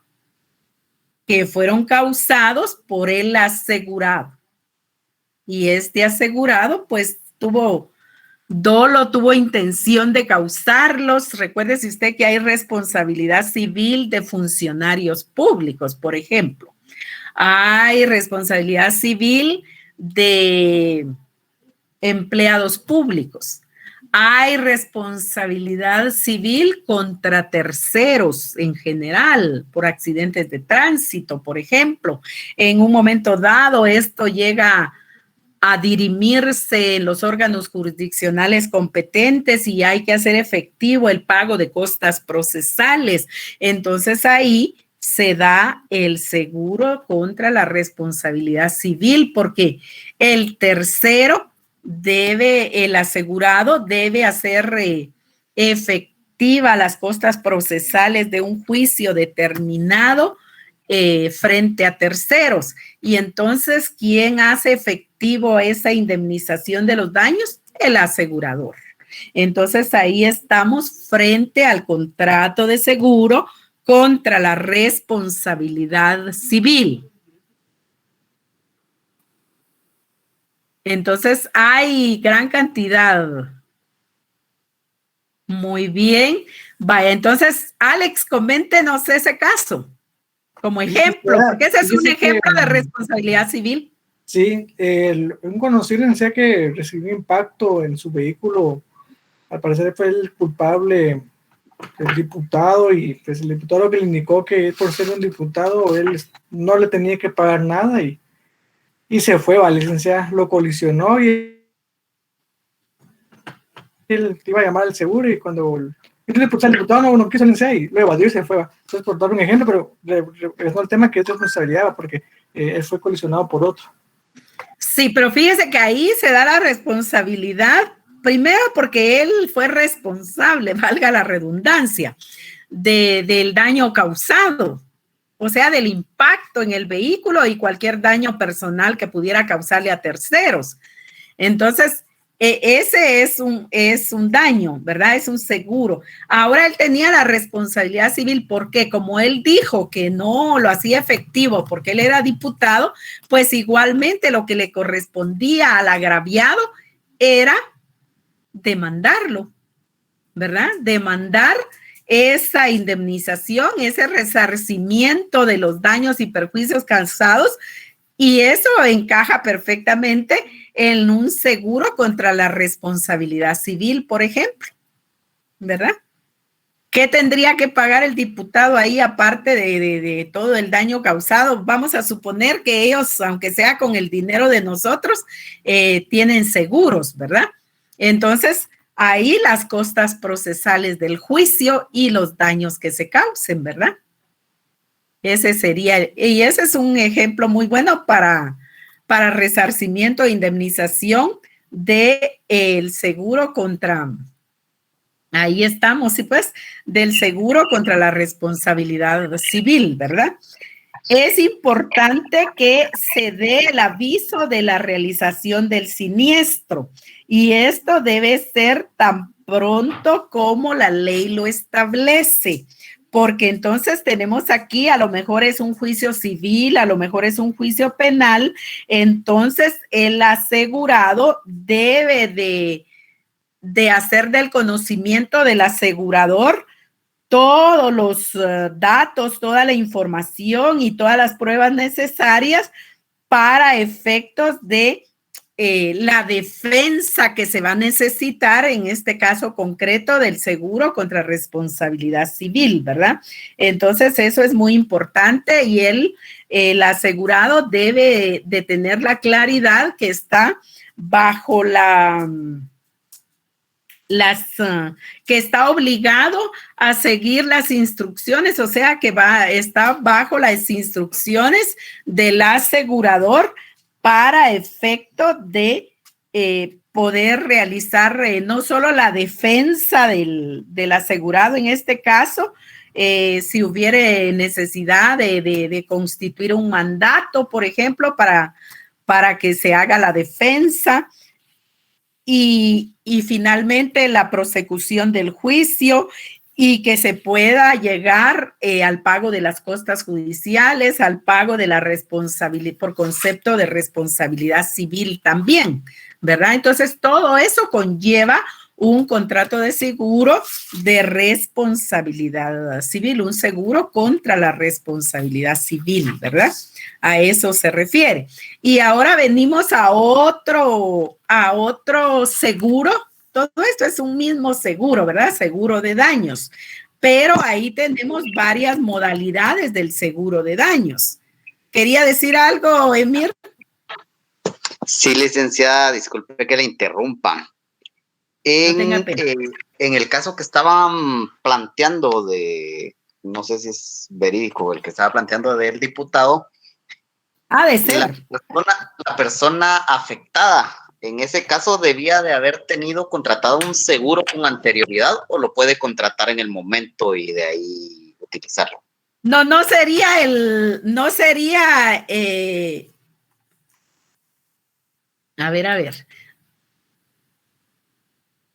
que fueron causados por el asegurado. Y este asegurado pues tuvo intención de causarlos. Recuérdese usted que hay responsabilidad civil de funcionarios públicos, por ejemplo. Hay responsabilidad civil de empleados públicos. Hay responsabilidad civil contra terceros en general, por accidentes de tránsito, por ejemplo. En un momento dado, esto llega a dirimirse en los órganos jurisdiccionales competentes y hay que hacer efectivo el pago de costas procesales. Entonces ahí se da el seguro contra la responsabilidad civil porque el tercero el asegurado debe hacer efectiva las costas procesales de un juicio determinado frente a terceros. Y entonces, ¿quién hace efectivo esa indemnización de los daños? El asegurador. Entonces, ahí estamos frente al contrato de seguro contra la responsabilidad civil. Entonces, hay gran cantidad. Muy bien. Vaya, entonces, Alex, coméntenos ese caso como ejemplo, porque ese es un ejemplo de responsabilidad civil. Sí, un conocido decía que recibió impacto en su vehículo. Al parecer fue el culpable, el diputado, y pues el diputado que le indicó que por ser un diputado él no le tenía que pagar nada y se fue, la licencia lo colisionó y él iba a llamar al seguro y cuando el diputado no quiso licenciar y lo evadió y se fue. Entonces, por dar un ejemplo, pero regresó al tema que es responsabilidad porque él fue colisionado por otro. Sí, pero fíjese que ahí se da la responsabilidad, primero porque él fue responsable, valga la redundancia, del daño causado, o sea, del impacto en el vehículo y cualquier daño personal que pudiera causarle a terceros. Entonces, ese es un daño, ¿verdad? Es un seguro. Ahora él tenía la responsabilidad civil porque como él dijo que no lo hacía efectivo porque él era diputado, pues igualmente lo que le correspondía al agraviado era demandarlo, ¿verdad? Demandar esa indemnización, ese resarcimiento de los daños y perjuicios causados, y eso encaja perfectamente en un seguro contra la responsabilidad civil, por ejemplo, ¿verdad? ¿Qué tendría que pagar el diputado ahí aparte de todo el daño causado? Vamos a suponer que ellos, aunque sea con el dinero de nosotros, tienen seguros, ¿verdad? Entonces, ahí las costas procesales del juicio y los daños que se causen, ¿verdad? Ese sería, y ese es un ejemplo muy bueno para resarcimiento e indemnización del seguro contra, ahí estamos, sí, pues, del seguro contra la responsabilidad civil, ¿verdad? Es importante que se dé el aviso de la realización del siniestro y esto debe ser tan pronto como la ley lo establece. Porque entonces tenemos aquí, a lo mejor es un juicio civil, a lo mejor es un juicio penal, entonces el asegurado debe de hacer del conocimiento del asegurador todos los datos, toda la información y todas las pruebas necesarias para efectos de la defensa que se va a necesitar en este caso concreto del seguro contra responsabilidad civil, ¿verdad? Entonces eso es muy importante y el asegurado debe de tener la claridad que está bajo que está obligado a seguir las instrucciones, o sea que está bajo las instrucciones del asegurador para efecto de poder realizar no solo la defensa del asegurado en este caso, si hubiere necesidad de constituir un mandato, por ejemplo, para que se haga la defensa, y finalmente la prosecución del juicio y que se pueda llegar al pago de las costas judiciales, al pago de la responsabilidad, por concepto de responsabilidad civil también, ¿verdad? Entonces, todo eso conlleva un contrato de seguro de responsabilidad civil, un seguro contra la responsabilidad civil, ¿verdad? A eso se refiere. Y ahora venimos a otro seguro. Todo esto es un mismo seguro, ¿verdad? Seguro de daños. Pero ahí tenemos varias modalidades del seguro de daños. ¿Quería decir algo, Emir? Sí, licenciada, disculpe que le interrumpa. No tenga pena. En el caso que estaban planteando no sé si es verídico, el que estaba planteando del diputado. De ser. La persona afectada, en ese caso, debía de haber tenido contratado un seguro con anterioridad o lo puede contratar en el momento y de ahí utilizarlo. No sería a ver.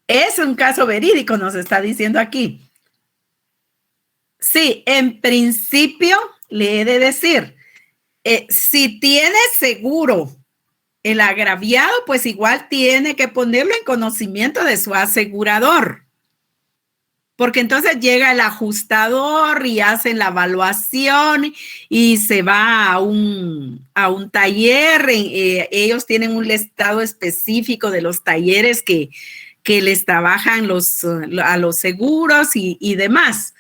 Es un caso verídico, nos está diciendo aquí. Sí, en principio le he de decir, si tiene seguro el agraviado, pues igual tiene que ponerlo en conocimiento de su asegurador. Porque entonces llega el ajustador y hace la evaluación y se va a un taller. Ellos tienen un listado específico de los talleres que les trabajan a los seguros y demás.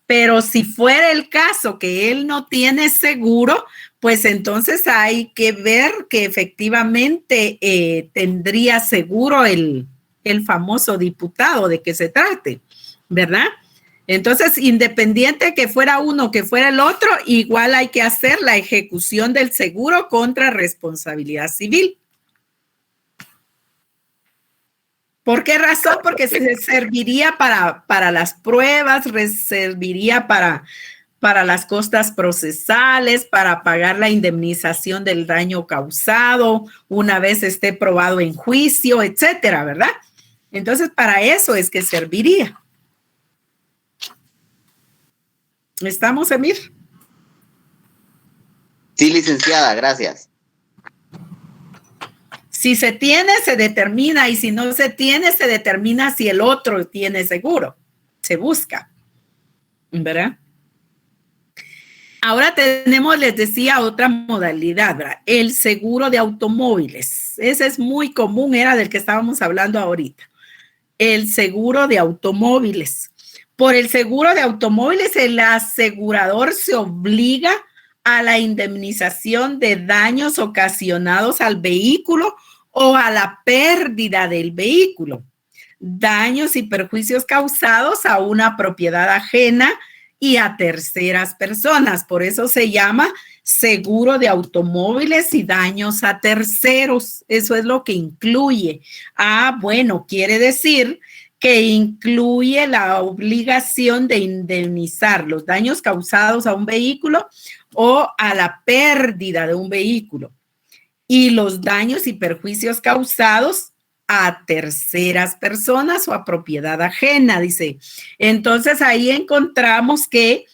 Pero si fuera el caso que él no tiene seguro, pues entonces hay que ver que efectivamente tendría seguro el famoso diputado de que se trate, ¿verdad? Entonces, independiente que fuera uno o que fuera el otro, igual hay que hacer la ejecución del seguro contra responsabilidad civil. ¿Por qué razón? Porque se serviría para las pruebas, serviría para las costas procesales, para pagar la indemnización del daño causado, una vez esté probado en juicio, etcétera, ¿verdad? Entonces, para eso es que serviría. ¿Estamos, Emir? Sí, licenciada, gracias. Si se tiene, se determina, y si no se tiene, se determina si el otro tiene seguro. Se busca, ¿verdad? Ahora tenemos, les decía, otra modalidad, ¿verdad? El seguro de automóviles. Ese es muy común, era del que estábamos hablando ahorita. El seguro de automóviles. Por el seguro de automóviles, el asegurador se obliga a la indemnización de daños ocasionados al vehículo o a la pérdida del vehículo, daños y perjuicios causados a una propiedad ajena y a terceras personas. Por eso se llama seguro de automóviles y daños a terceros. Eso es lo que incluye. Bueno, quiere decir que incluye la obligación de indemnizar los daños causados a un vehículo o a la pérdida de un vehículo y los daños y perjuicios causados a terceras personas o a propiedad ajena, dice. Entonces ahí encontramos que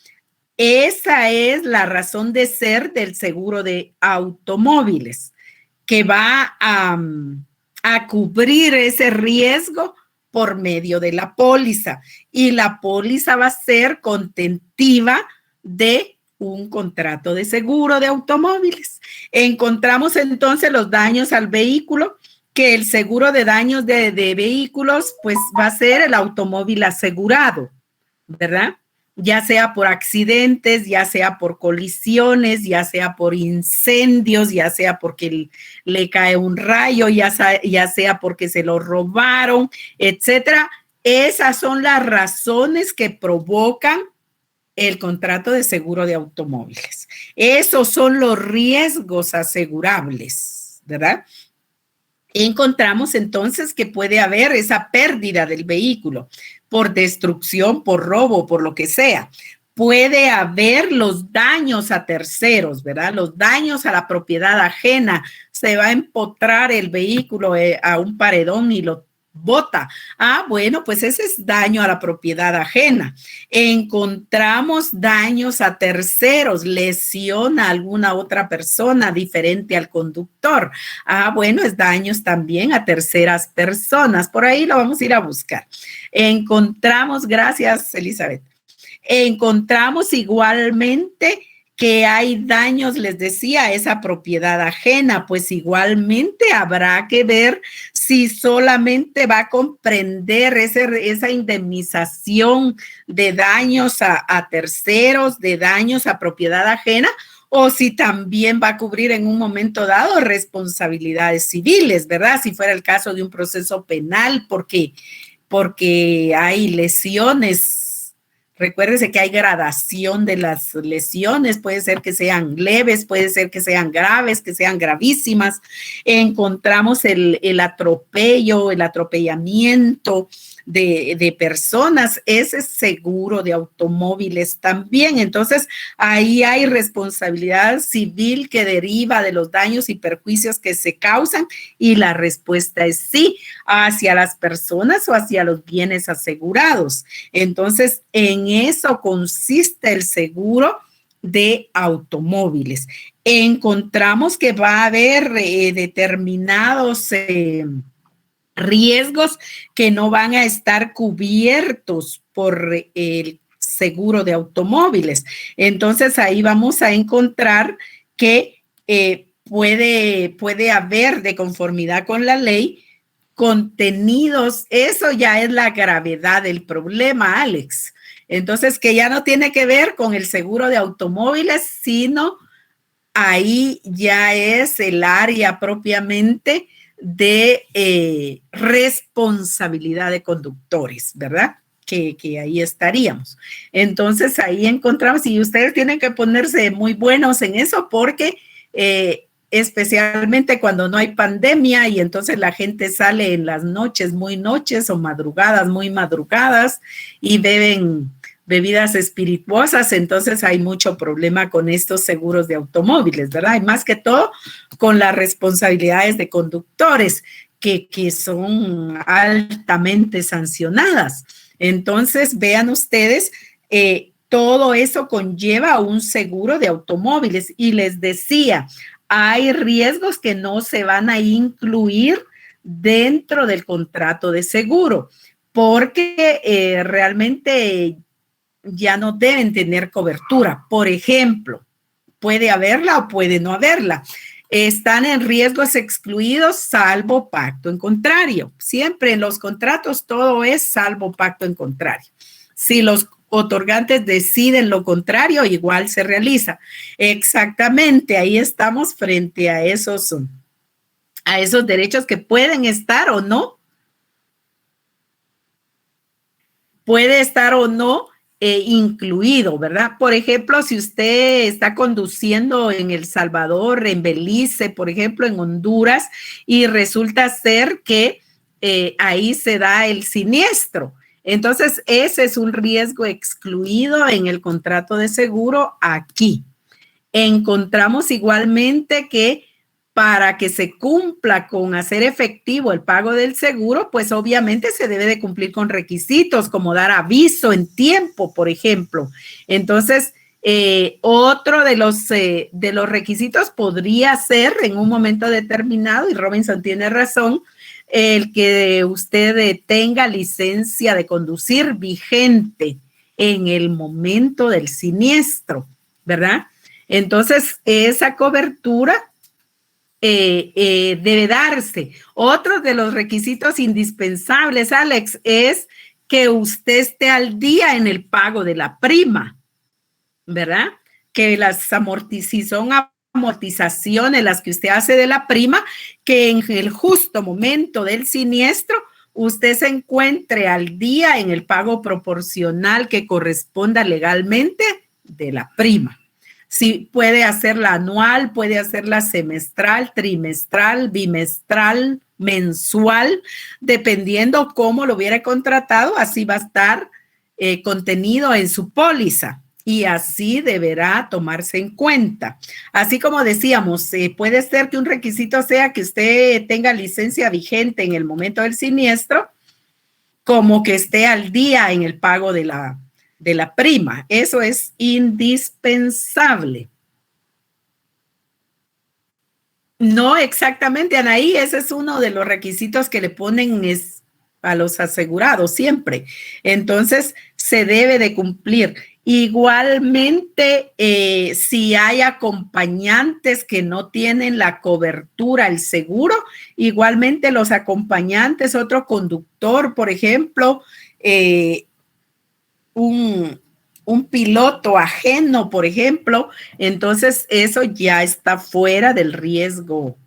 esa es la razón de ser del seguro de automóviles, que va a cubrir ese riesgo por medio de la póliza, y la póliza va a ser contentiva de un contrato de seguro de automóviles. Encontramos entonces los daños al vehículo, que el seguro de daños de vehículos pues va a ser el automóvil asegurado, ¿verdad? Ya sea por accidentes, ya sea por colisiones, ya sea por incendios, ya sea porque le cae un rayo, ya sea porque se lo robaron, etcétera. Esas son las razones que provocan el contrato de seguro de automóviles. Esos son los riesgos asegurables, ¿verdad? Encontramos entonces que puede haber esa pérdida del vehículo por destrucción, por robo, por lo que sea. Puede haber los daños a terceros, ¿verdad? Los daños a la propiedad ajena. Se va a empotrar el vehículo a un paredón y lo bota. Bueno, pues ese es daño a la propiedad ajena. Encontramos daños a terceros, lesión a alguna otra persona diferente al conductor. Bueno, es daños también a terceras personas. Por ahí lo vamos a ir a buscar. Encontramos, gracias, Elizabeth. Encontramos igualmente que hay daños, les decía, a esa propiedad ajena, pues igualmente habrá que ver si solamente va a comprender esa indemnización de daños a terceros, de daños a propiedad ajena, o si también va a cubrir en un momento dado responsabilidades civiles, ¿verdad? Si fuera el caso de un proceso penal, porque hay lesiones. Recuérdese que hay gradación de las lesiones, puede ser que sean leves, puede ser que sean graves, que sean gravísimas. Encontramos el atropello, el atropellamiento, de personas, ese seguro de automóviles también. Entonces, ahí hay responsabilidad civil que deriva de los daños y perjuicios que se causan, y la respuesta es sí, hacia las personas o hacia los bienes asegurados. Entonces, en eso consiste el seguro de automóviles. Encontramos que va a haber determinados riesgos que no van a estar cubiertos por el seguro de automóviles. Entonces, ahí vamos a encontrar que puede haber, de conformidad con la ley, contenidos. Eso ya es la gravedad del problema, Alex. Entonces, que ya no tiene que ver con el seguro de automóviles, sino ahí ya es el área propiamente de responsabilidad de conductores, ¿verdad? Que ahí estaríamos. Entonces, ahí encontramos, y ustedes tienen que ponerse muy buenos en eso, porque especialmente cuando no hay pandemia y entonces la gente sale en las noches, muy noches, o madrugadas, muy madrugadas, y beben bebidas espirituosas, entonces hay mucho problema con estos seguros de automóviles, ¿verdad? Y más que todo con las responsabilidades de conductores que son altamente sancionadas. Entonces, vean ustedes, todo eso conlleva un seguro de automóviles, y les decía, hay riesgos que no se van a incluir dentro del contrato de seguro, porque realmente ya no deben tener cobertura. Por ejemplo, puede haberla o puede no haberla. Están en riesgos excluidos salvo pacto en contrario. Siempre en los contratos todo es salvo pacto en contrario. Si los otorgantes deciden lo contrario, igual se realiza. Exactamente, ahí estamos frente a esos derechos que pueden estar o no. Puede estar o no incluido, ¿verdad? Por ejemplo, si usted está conduciendo en El Salvador, en Belice, por ejemplo, en Honduras, y resulta ser que ahí se da el siniestro. Entonces, ese es un riesgo excluido en el contrato de seguro aquí. Encontramos igualmente que para que se cumpla con hacer efectivo el pago del seguro, pues obviamente se debe de cumplir con requisitos como dar aviso en tiempo, por ejemplo. Entonces, otro de los requisitos podría ser en un momento determinado, y Robinson tiene razón, el que usted tenga licencia de conducir vigente en el momento del siniestro, ¿verdad? Entonces, esa cobertura debe darse. Otro de los requisitos indispensables, Alex, es que usted esté al día en el pago de la prima, ¿verdad? Que si son amortizaciones las que usted hace de la prima, que en el justo momento del siniestro usted se encuentre al día en el pago proporcional que corresponda legalmente de la prima. Sí, puede hacerla anual, puede hacerla semestral, trimestral, bimestral, mensual, dependiendo cómo lo hubiera contratado, así va a estar contenido en su póliza, y así deberá tomarse en cuenta. Así como decíamos, puede ser que un requisito sea que usted tenga licencia vigente en el momento del siniestro, como que esté al día en el pago de la prima. Eso es indispensable. No exactamente, Anaí, ese es uno de los requisitos que le ponen a los asegurados siempre. Entonces, se debe de cumplir. Igualmente, si hay acompañantes que no tienen la cobertura, el seguro, igualmente los acompañantes, otro conductor, por ejemplo, un piloto ajeno, por ejemplo, entonces eso ya está fuera del riesgo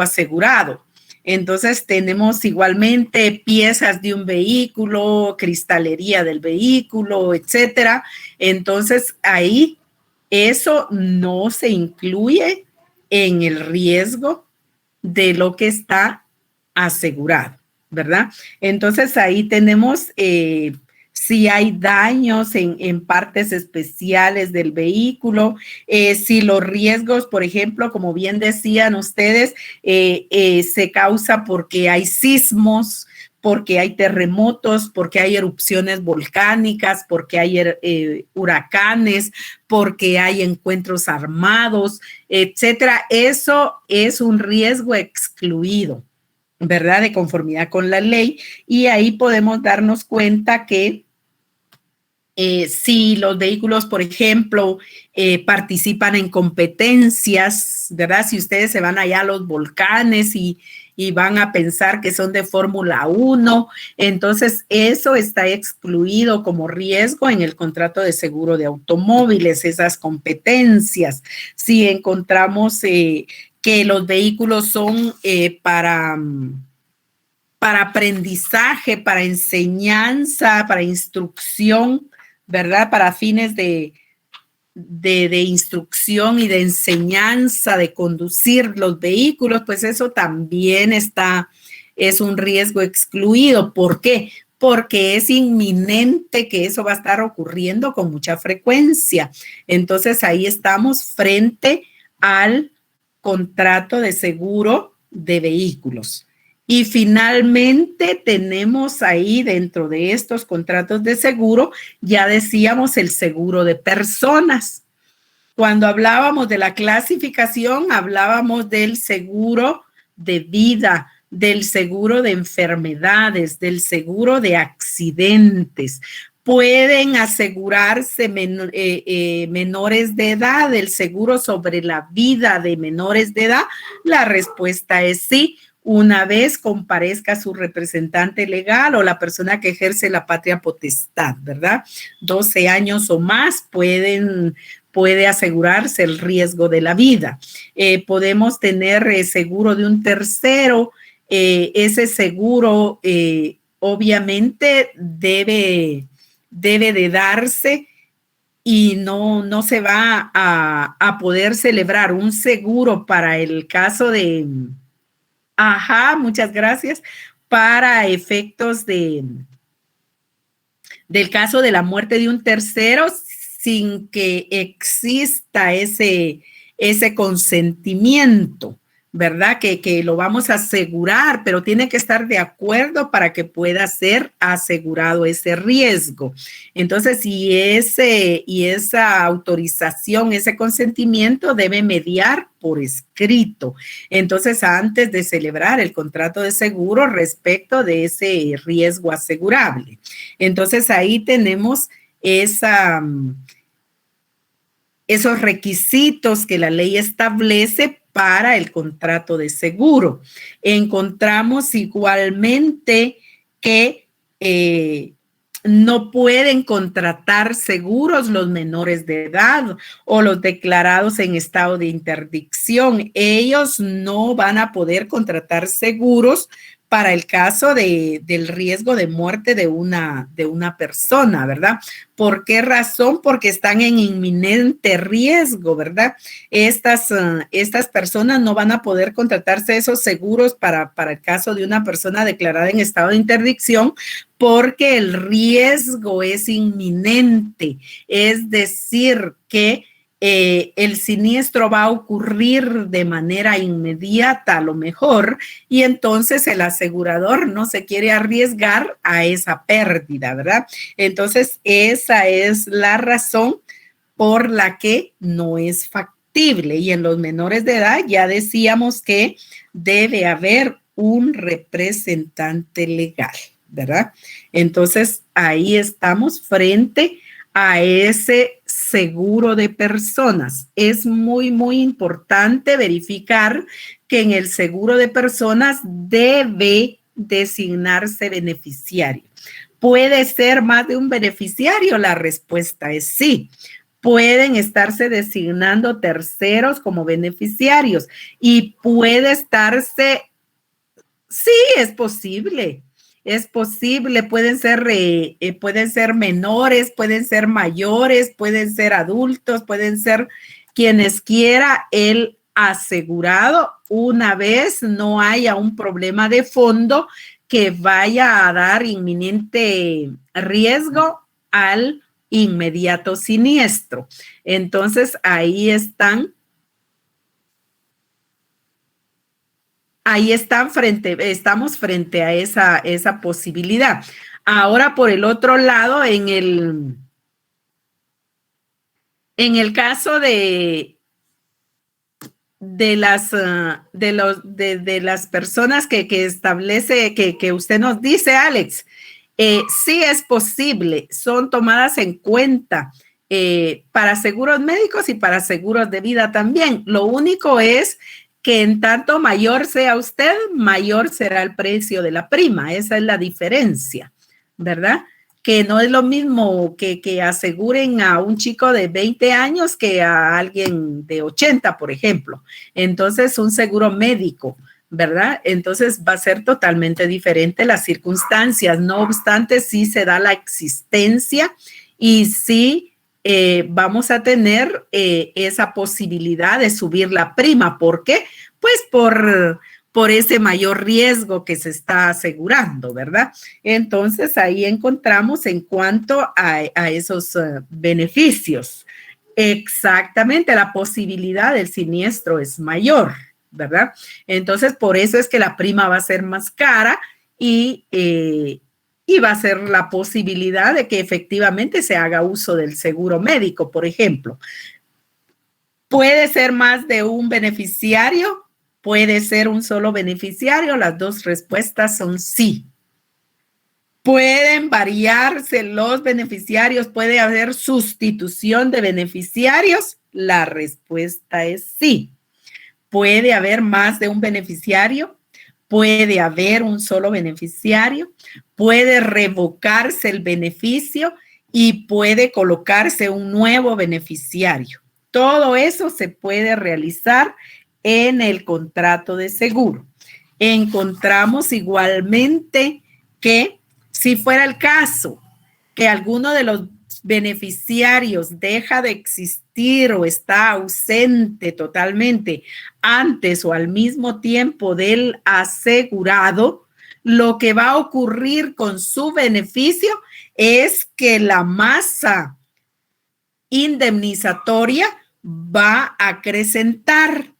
asegurado. Entonces tenemos igualmente piezas de un vehículo, cristalería del vehículo, etcétera. Entonces ahí eso no se incluye en el riesgo de lo que está asegurado. ¿verdad? Entonces ahí tenemos si hay daños en partes especiales del vehículo, si los riesgos, por ejemplo, como bien decían ustedes, se causa porque hay sismos, porque hay terremotos, porque hay erupciones volcánicas, porque hay huracanes, porque hay encuentros armados, etcétera. Eso es un riesgo excluido, ¿verdad? De conformidad con la ley. Y ahí podemos darnos cuenta que si los vehículos, por ejemplo, participan en competencias, ¿verdad? Si ustedes se van allá a los volcanes y van a pensar que son de Fórmula 1, entonces eso está excluido como riesgo en el contrato de seguro de automóviles, esas competencias. Si encontramos que los vehículos son para aprendizaje, para enseñanza, para instrucción, ¿verdad? Para fines de instrucción y de enseñanza, de conducir los vehículos, pues eso también es un riesgo excluido. ¿Por qué? Porque es inminente que eso va a estar ocurriendo con mucha frecuencia. Entonces ahí estamos frente al contrato de seguro de vehículos. Y finalmente tenemos ahí dentro de estos contratos de seguro, ya decíamos el seguro de personas. Cuando hablábamos de la clasificación, hablábamos del seguro de vida, del seguro de enfermedades, del seguro de accidentes. Pueden asegurarse menores de edad, el seguro sobre la vida de menores de edad. La respuesta es sí. Una vez comparezca su representante legal o la persona que ejerce la patria potestad, ¿verdad? 12 años o más puede asegurarse el riesgo de la vida. Podemos tener seguro de un tercero. Ese seguro obviamente debe de darse y no se va a poder celebrar un seguro para el caso de... Ajá, muchas gracias. Para efectos del caso de la muerte de un tercero, sin que exista ese consentimiento, ¿verdad? Que lo vamos a asegurar, pero tiene que estar de acuerdo para que pueda ser asegurado ese riesgo. Entonces, y esa autorización, ese consentimiento debe mediar por escrito. Entonces, antes de celebrar el contrato de seguro respecto de ese riesgo asegurable. Entonces, ahí tenemos esos requisitos que la ley establece para el contrato de seguro. Encontramos igualmente que no pueden contratar seguros los menores de edad o los declarados en estado de interdicción. Ellos no van a poder contratar seguros para el caso del riesgo de muerte de una persona, ¿verdad? ¿Por qué razón? Porque están en inminente riesgo, ¿verdad? Estas personas no van a poder contratarse esos seguros para el caso de una persona declarada en estado de interdicción porque el riesgo es inminente. Es decir, que el siniestro va a ocurrir de manera inmediata a lo mejor y entonces el asegurador no se quiere arriesgar a esa pérdida, ¿verdad? Entonces esa es la razón por la que no es factible y en los menores de edad ya decíamos que debe haber un representante legal, ¿verdad? Entonces ahí estamos frente a ese seguro de personas. Es muy, muy importante verificar que en el seguro de personas debe designarse beneficiario. ¿Puede ser más de un beneficiario? La respuesta es sí. Pueden estarse designando terceros como beneficiarios y puede estarse, sí, es posible. Es posible, pueden ser menores, pueden ser mayores, pueden ser adultos, pueden ser quienes quiera el asegurado una vez no haya un problema de fondo que vaya a dar inminente riesgo al inmediato siniestro. Entonces, ahí estamos frente a esa posibilidad. Ahora, por el otro lado, en el caso de las personas que establece, que usted nos dice, Alex, sí es posible, son tomadas en cuenta para seguros médicos y para seguros de vida también. Lo único es que en tanto mayor sea usted, mayor será el precio de la prima. Esa es la diferencia, ¿verdad? Que no es lo mismo que aseguren a un chico de 20 años que a alguien de 80, por ejemplo. Entonces, un seguro médico, ¿verdad? Entonces, va a ser totalmente diferente las circunstancias. No obstante, sí se da la existencia y sí vamos a tener esa posibilidad de subir la prima. ¿Por qué? Pues por ese mayor riesgo que se está asegurando, ¿verdad? Entonces, ahí encontramos en cuanto a esos beneficios. Exactamente, la posibilidad del siniestro es mayor, ¿verdad? Entonces, por eso es que la prima va a ser más cara y va a ser la posibilidad de que efectivamente se haga uso del seguro médico, por ejemplo. ¿Puede ser más de un beneficiario? ¿Puede ser un solo beneficiario? Las dos respuestas son sí. ¿Pueden variarse los beneficiarios? ¿Puede haber sustitución de beneficiarios? La respuesta es sí. ¿Puede haber más de un beneficiario? ¿Puede haber un solo beneficiario? ¿Puede revocarse el beneficio y puede colocarse un nuevo beneficiario? Todo eso se puede realizar en el contrato de seguro. Encontramos igualmente que si fuera el caso que alguno de los beneficiarios deja de existir o está ausente totalmente antes o al mismo tiempo del asegurado, lo que va a ocurrir con su beneficio es que la masa indemnizatoria va a acrecentar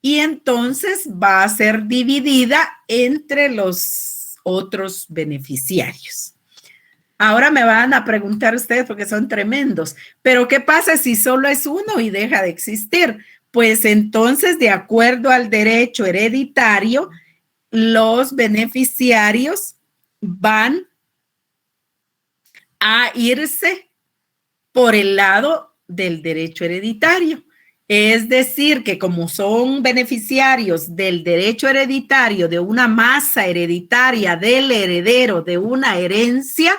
y entonces va a ser dividida entre los otros beneficiarios. Ahora me van a preguntar ustedes porque son tremendos, pero ¿qué pasa si solo es uno y deja de existir? Pues entonces, de acuerdo al derecho hereditario, los beneficiarios van a irse por el lado del derecho hereditario. Es decir, que como son beneficiarios del derecho hereditario, de una masa hereditaria del heredero de una herencia,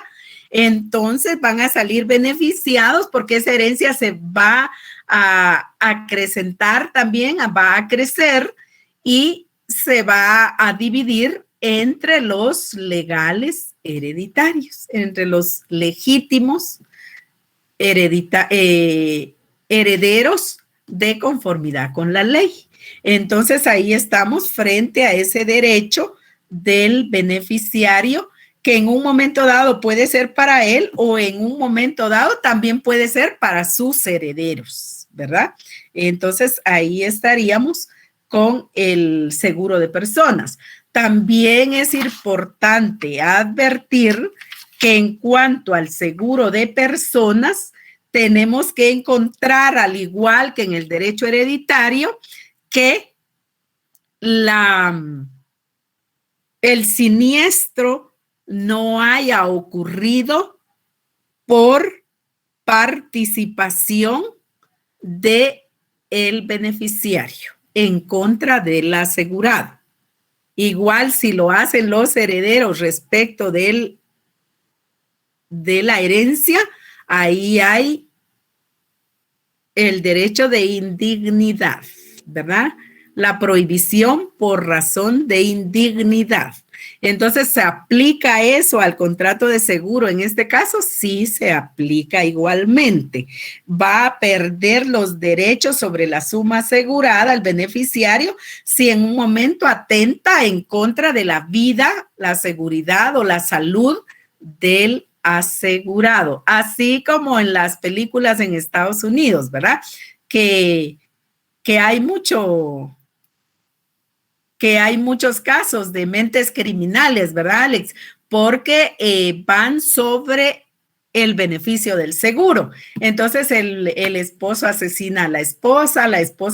entonces van a salir beneficiados porque esa herencia se va a acrecentar también, va a crecer y se va a dividir entre los legales hereditarios, entre los legítimos herederos de conformidad con la ley. Entonces ahí estamos frente a ese derecho del beneficiario que en un momento dado puede ser para él o en un momento dado también puede ser para sus herederos, ¿verdad? Entonces ahí estaríamos con el seguro de personas. También es importante advertir que en cuanto al seguro de personas, tenemos que encontrar, al igual que en el derecho hereditario, que el siniestro no haya ocurrido por participación del beneficiario en contra del asegurado. Igual si lo hacen los herederos respecto de la herencia, ahí hay el derecho de indignidad, ¿verdad? la prohibición por razón de indignidad. Entonces, ¿se aplica eso al contrato de seguro? En este caso, sí se aplica igualmente. Va a perder los derechos sobre la suma asegurada al beneficiario si en un momento atenta en contra de la vida, la seguridad o la salud del asegurado. Así como en las películas en Estados Unidos, ¿verdad? Que hay muchos casos de mentes criminales, ¿verdad, Alex? Porque van sobre el beneficio del seguro. Entonces, el esposo asesina a la esposa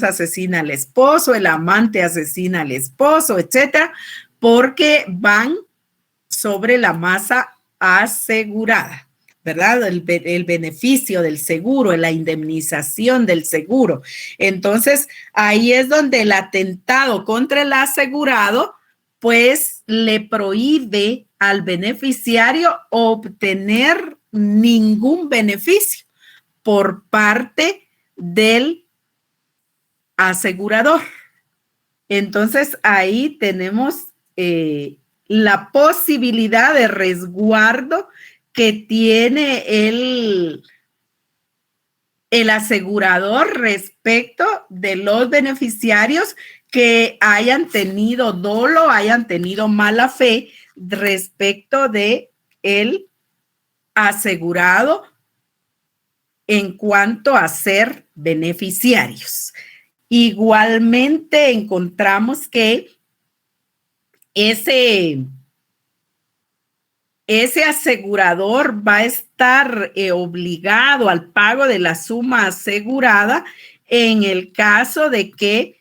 asesina al esposo, el amante asesina al esposo, etcétera, porque van sobre la masa asegurada, ¿verdad? El beneficio del seguro, la indemnización del seguro. Entonces, ahí es donde el atentado contra el asegurado, pues, le prohíbe al beneficiario obtener ningún beneficio por parte del asegurador. Entonces, ahí tenemos la posibilidad de resguardo que tiene el asegurador respecto de los beneficiarios que hayan tenido dolo, hayan tenido mala fe respecto de el asegurado en cuanto a ser beneficiarios. Igualmente encontramos que ese asegurador va a estar obligado al pago de la suma asegurada en el caso de que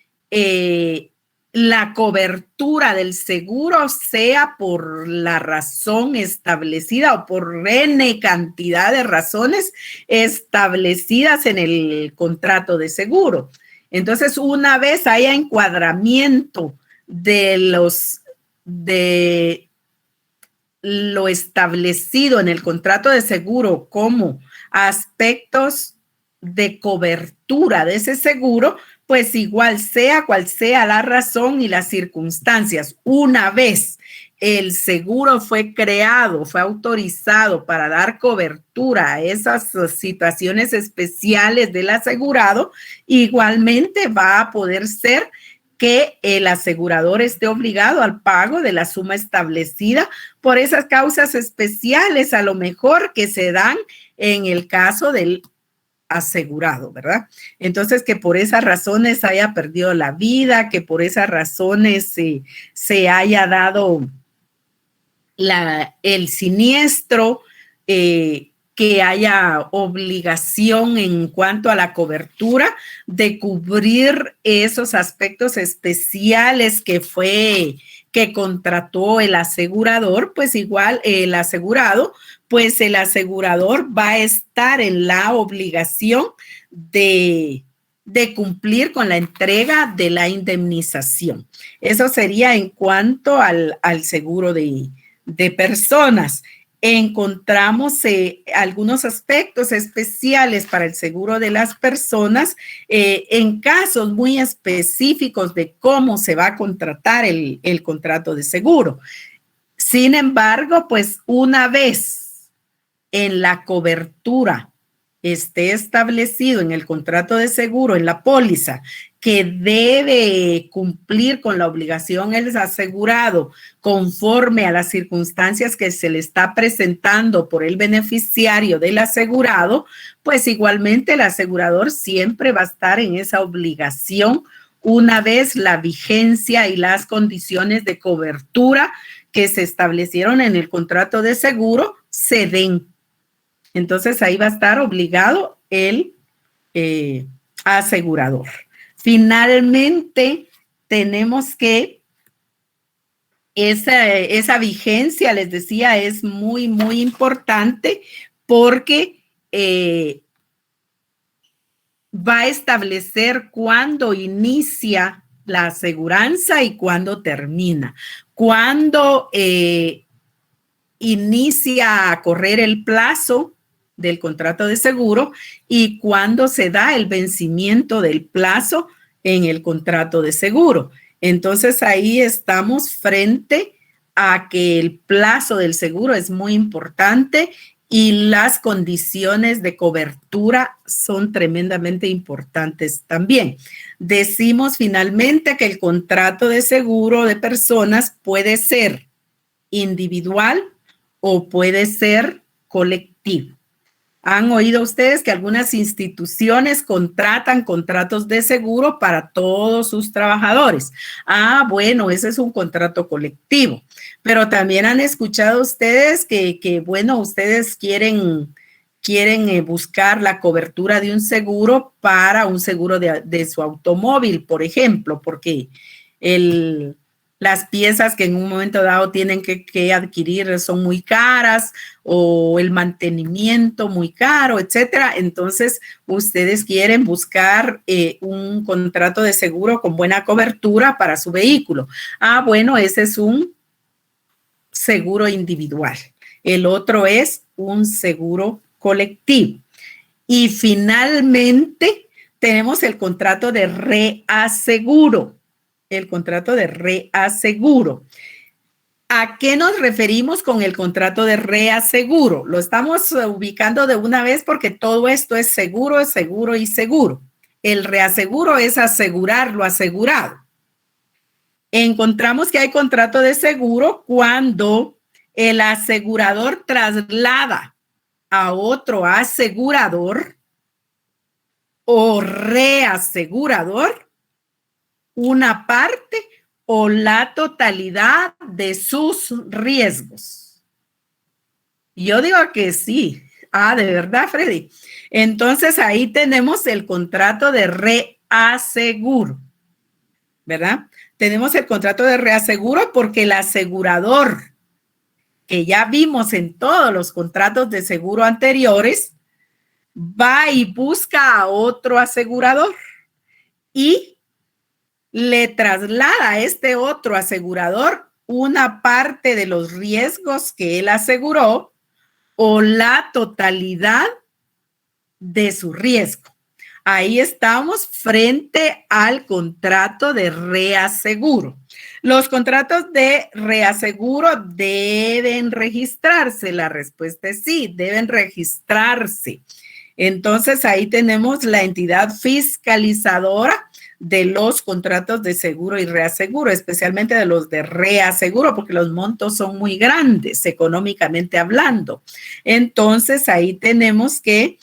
la cobertura del seguro sea por la razón establecida o por N cantidad de razones establecidas en el contrato de seguro. Entonces, una vez haya encuadramiento de lo establecido en el contrato de seguro como aspectos de cobertura de ese seguro, pues igual sea cual sea la razón y las circunstancias, una vez el seguro fue creado, fue autorizado para dar cobertura a esas situaciones especiales del asegurado, igualmente va a poder ser que el asegurador esté obligado al pago de la suma establecida por esas causas especiales, a lo mejor que se dan en el caso del asegurado, ¿verdad? Entonces, que por esas razones haya perdido la vida, que por esas razones se haya dado el siniestro, que haya obligación en cuanto a la cobertura de cubrir esos aspectos especiales que contrató el asegurador, pues igual el asegurado, pues el asegurador va a estar en la obligación de cumplir con la entrega de la indemnización. Eso sería en cuanto al seguro de personas. Encontramos algunos aspectos especiales para el seguro de las personas en casos muy específicos de cómo se va a contratar el contrato de seguro. Sin embargo, pues una vez en la cobertura esté establecido en el contrato de seguro, en la póliza, que debe cumplir con la obligación el asegurado conforme a las circunstancias que se le está presentando por el beneficiario del asegurado, pues igualmente el asegurador siempre va a estar en esa obligación una vez la vigencia y las condiciones de cobertura que se establecieron en el contrato de seguro se den. Entonces ahí va a estar obligado el asegurador. Finalmente, tenemos que esa vigencia, les decía, es muy, muy importante porque va a establecer cuándo inicia la aseguranza y cuándo termina. Cuándo inicia a correr el plazo del contrato de seguro y cuándo se da el vencimiento del plazo en el contrato de seguro. Entonces ahí estamos frente a que el plazo del seguro es muy importante y las condiciones de cobertura son tremendamente importantes también. Decimos finalmente que el contrato de seguro de personas puede ser individual o puede ser colectivo. ¿Han oído ustedes que algunas instituciones contratan contratos de seguro para todos sus trabajadores? Ah, bueno, ese es un contrato colectivo. Pero también han escuchado ustedes que bueno, ustedes quieren buscar la cobertura de un seguro para un seguro de su automóvil, por ejemplo, porque las piezas que en un momento dado tienen que adquirir son muy caras o el mantenimiento muy caro, etcétera. Entonces, ustedes quieren buscar un contrato de seguro con buena cobertura para su vehículo. Ah, bueno, ese es un seguro individual. El otro es un seguro colectivo. Y finalmente, tenemos el contrato de reaseguro. El contrato de reaseguro. ¿A qué nos referimos con el contrato de reaseguro? Lo estamos ubicando de una vez porque todo esto es seguro y seguro. El reaseguro es asegurar lo asegurado. Encontramos que hay contrato de seguro cuando el asegurador traslada a otro asegurador o reasegurador una parte o la totalidad de sus riesgos. Yo digo que sí. Ah, ¿de verdad, Freddy? Entonces, ahí tenemos el contrato de reaseguro, ¿verdad? Tenemos el contrato de reaseguro porque el asegurador, que ya vimos en todos los contratos de seguro anteriores, va y busca a otro asegurador y le traslada a este otro asegurador una parte de los riesgos que él aseguró o la totalidad de su riesgo. Ahí estamos frente al contrato de reaseguro. Los contratos de reaseguro deben registrarse. La respuesta es sí, deben registrarse. Entonces, ahí tenemos la entidad fiscalizadora de los contratos de seguro y reaseguro, especialmente de los de reaseguro, porque los montos son muy grandes, económicamente hablando. Entonces, ahí tenemos que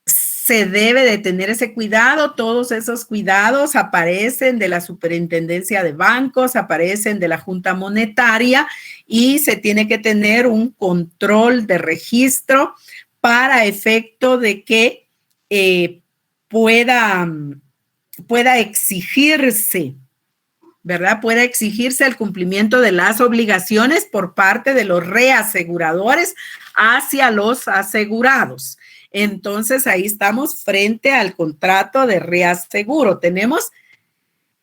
se debe de tener ese cuidado. Todos esos cuidados aparecen de la Superintendencia de Bancos, aparecen de la Junta Monetaria y se tiene que tener un control de registro para efecto de que pueda exigirse, ¿verdad? Pueda exigirse el cumplimiento de las obligaciones por parte de los reaseguradores hacia los asegurados. Entonces, ahí estamos frente al contrato de reaseguro. Tenemos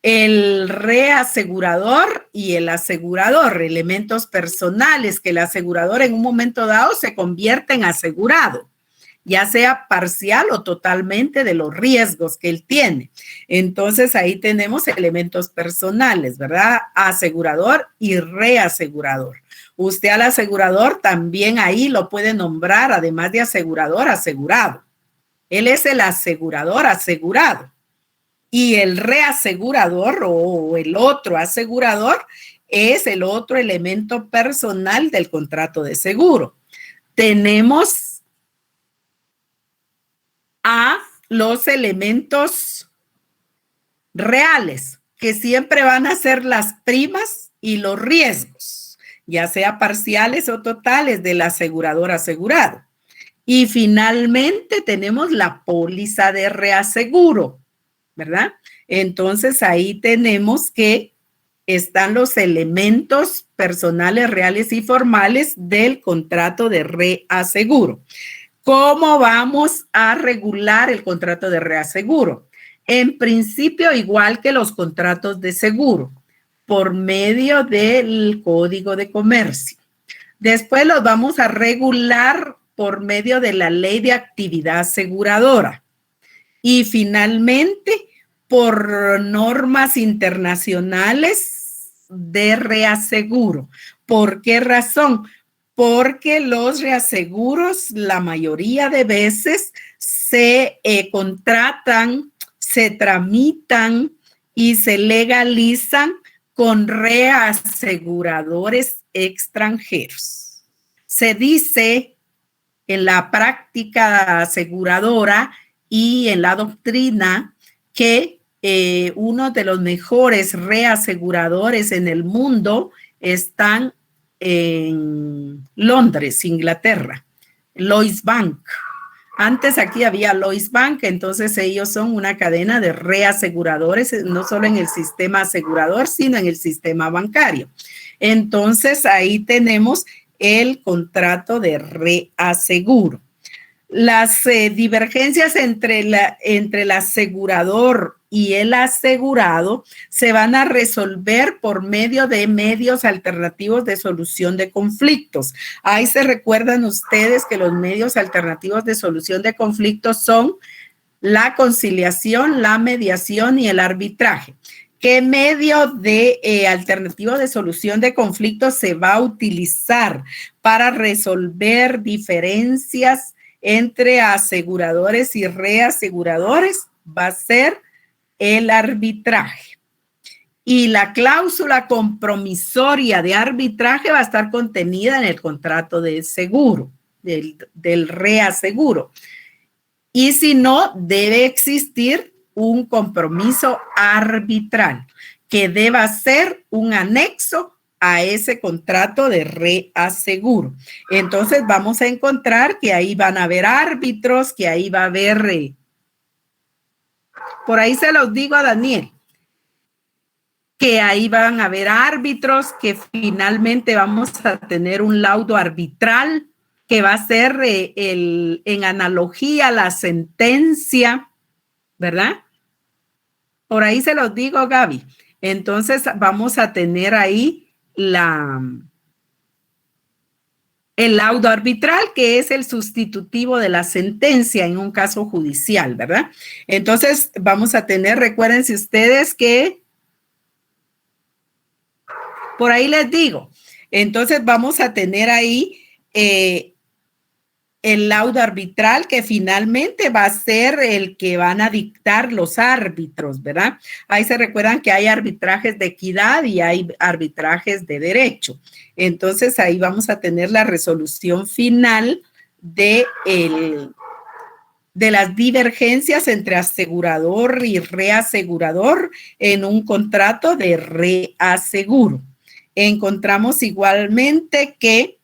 el reasegurador y el asegurador, elementos personales que el asegurador en un momento dado se convierte en asegurado, ya sea parcial o totalmente de los riesgos que él tiene. Entonces, ahí tenemos elementos personales, ¿verdad? Asegurador y reasegurador. Usted al asegurador también ahí lo puede nombrar, además de asegurador, asegurado. Él es el asegurador asegurado. Y el reasegurador o el otro asegurador es el otro elemento personal del contrato de seguro. Tenemos a los elementos reales, que siempre van a ser las primas y los riesgos, ya sea parciales o totales del asegurador asegurado. Y finalmente tenemos la póliza de reaseguro, ¿verdad? Entonces ahí tenemos que están los elementos personales, reales y formales del contrato de reaseguro. ¿Cómo vamos a regular el contrato de reaseguro? En principio, igual que los contratos de seguro, por medio del Código de Comercio. Después los vamos a regular por medio de la Ley de Actividad Aseguradora. Y finalmente, por normas internacionales de reaseguro. ¿Por qué razón? Porque los reaseguros, la mayoría de veces, se contratan, se tramitan y se legalizan con reaseguradores extranjeros. Se dice en la práctica aseguradora y en la doctrina que uno de los mejores reaseguradores en el mundo están en Londres, Inglaterra, Lloyds Bank. Antes aquí había Lloyds Bank, entonces ellos son una cadena de reaseguradores, no solo en el sistema asegurador, sino en el sistema bancario. Entonces ahí tenemos el contrato de reaseguro. Las divergencias entre el asegurador y el asegurado se van a resolver por medio de medios alternativos de solución de conflictos. Ahí se recuerdan ustedes que los medios alternativos de solución de conflictos son la conciliación, la mediación y el arbitraje. ¿Qué medio de alternativo de solución de conflictos se va a utilizar para resolver diferencias entre aseguradores y reaseguradores? Va a ser el arbitraje. Y la cláusula compromisoria de arbitraje va a estar contenida en el contrato de seguro, del reaseguro. Y si no, debe existir un compromiso arbitral que deba ser un anexo a ese contrato de reaseguro. Entonces vamos a encontrar que ahí van a haber árbitros, que ahí va a haber, por ahí se los digo a Daniel, que ahí van a haber árbitros, que finalmente vamos a tener un laudo arbitral que va a ser en analogía a la sentencia, ¿verdad? Por ahí se los digo, Gaby. Entonces vamos a tener ahí el laudo arbitral, que es el sustitutivo de la sentencia en un caso judicial, ¿verdad? Entonces vamos a tener, recuérdense ustedes que por ahí les digo, entonces vamos a tener ahí el laudo arbitral, que finalmente va a ser el que van a dictar los árbitros, ¿verdad? Ahí se recuerdan que hay arbitrajes de equidad y hay arbitrajes de derecho. Entonces ahí vamos a tener la resolución final de las divergencias entre asegurador y reasegurador en un contrato de reaseguro. Encontramos igualmente que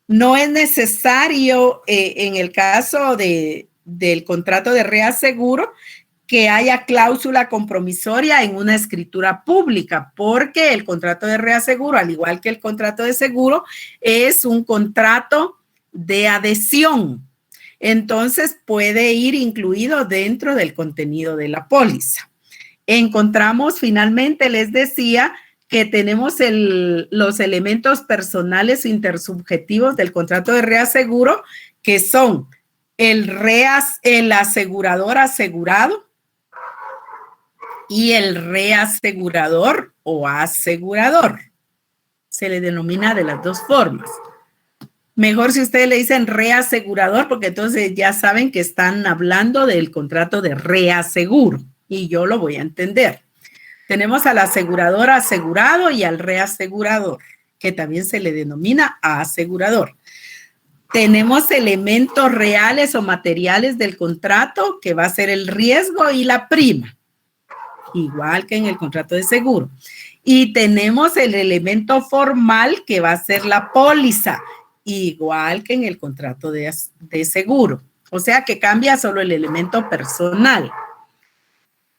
no es necesario en el caso del contrato de reaseguro que haya cláusula compromisoria en una escritura pública, porque el contrato de reaseguro, al igual que el contrato de seguro, es un contrato de adhesión. Entonces puede ir incluido dentro del contenido de la póliza. Encontramos finalmente, les decía, que tenemos los elementos personales intersubjetivos del contrato de reaseguro, que son el asegurador asegurado y el reasegurador o asegurador. Se le denomina de las dos formas. Mejor si ustedes le dicen reasegurador, porque entonces ya saben que están hablando del contrato de reaseguro y yo lo voy a entender. Tenemos al asegurador asegurado y al reasegurador, que también se le denomina asegurador. Tenemos elementos reales o materiales del contrato, que va a ser el riesgo y la prima, igual que en el contrato de seguro. Y tenemos el elemento formal, que va a ser la póliza, igual que en el contrato de seguro. O sea que cambia solo el elemento personal.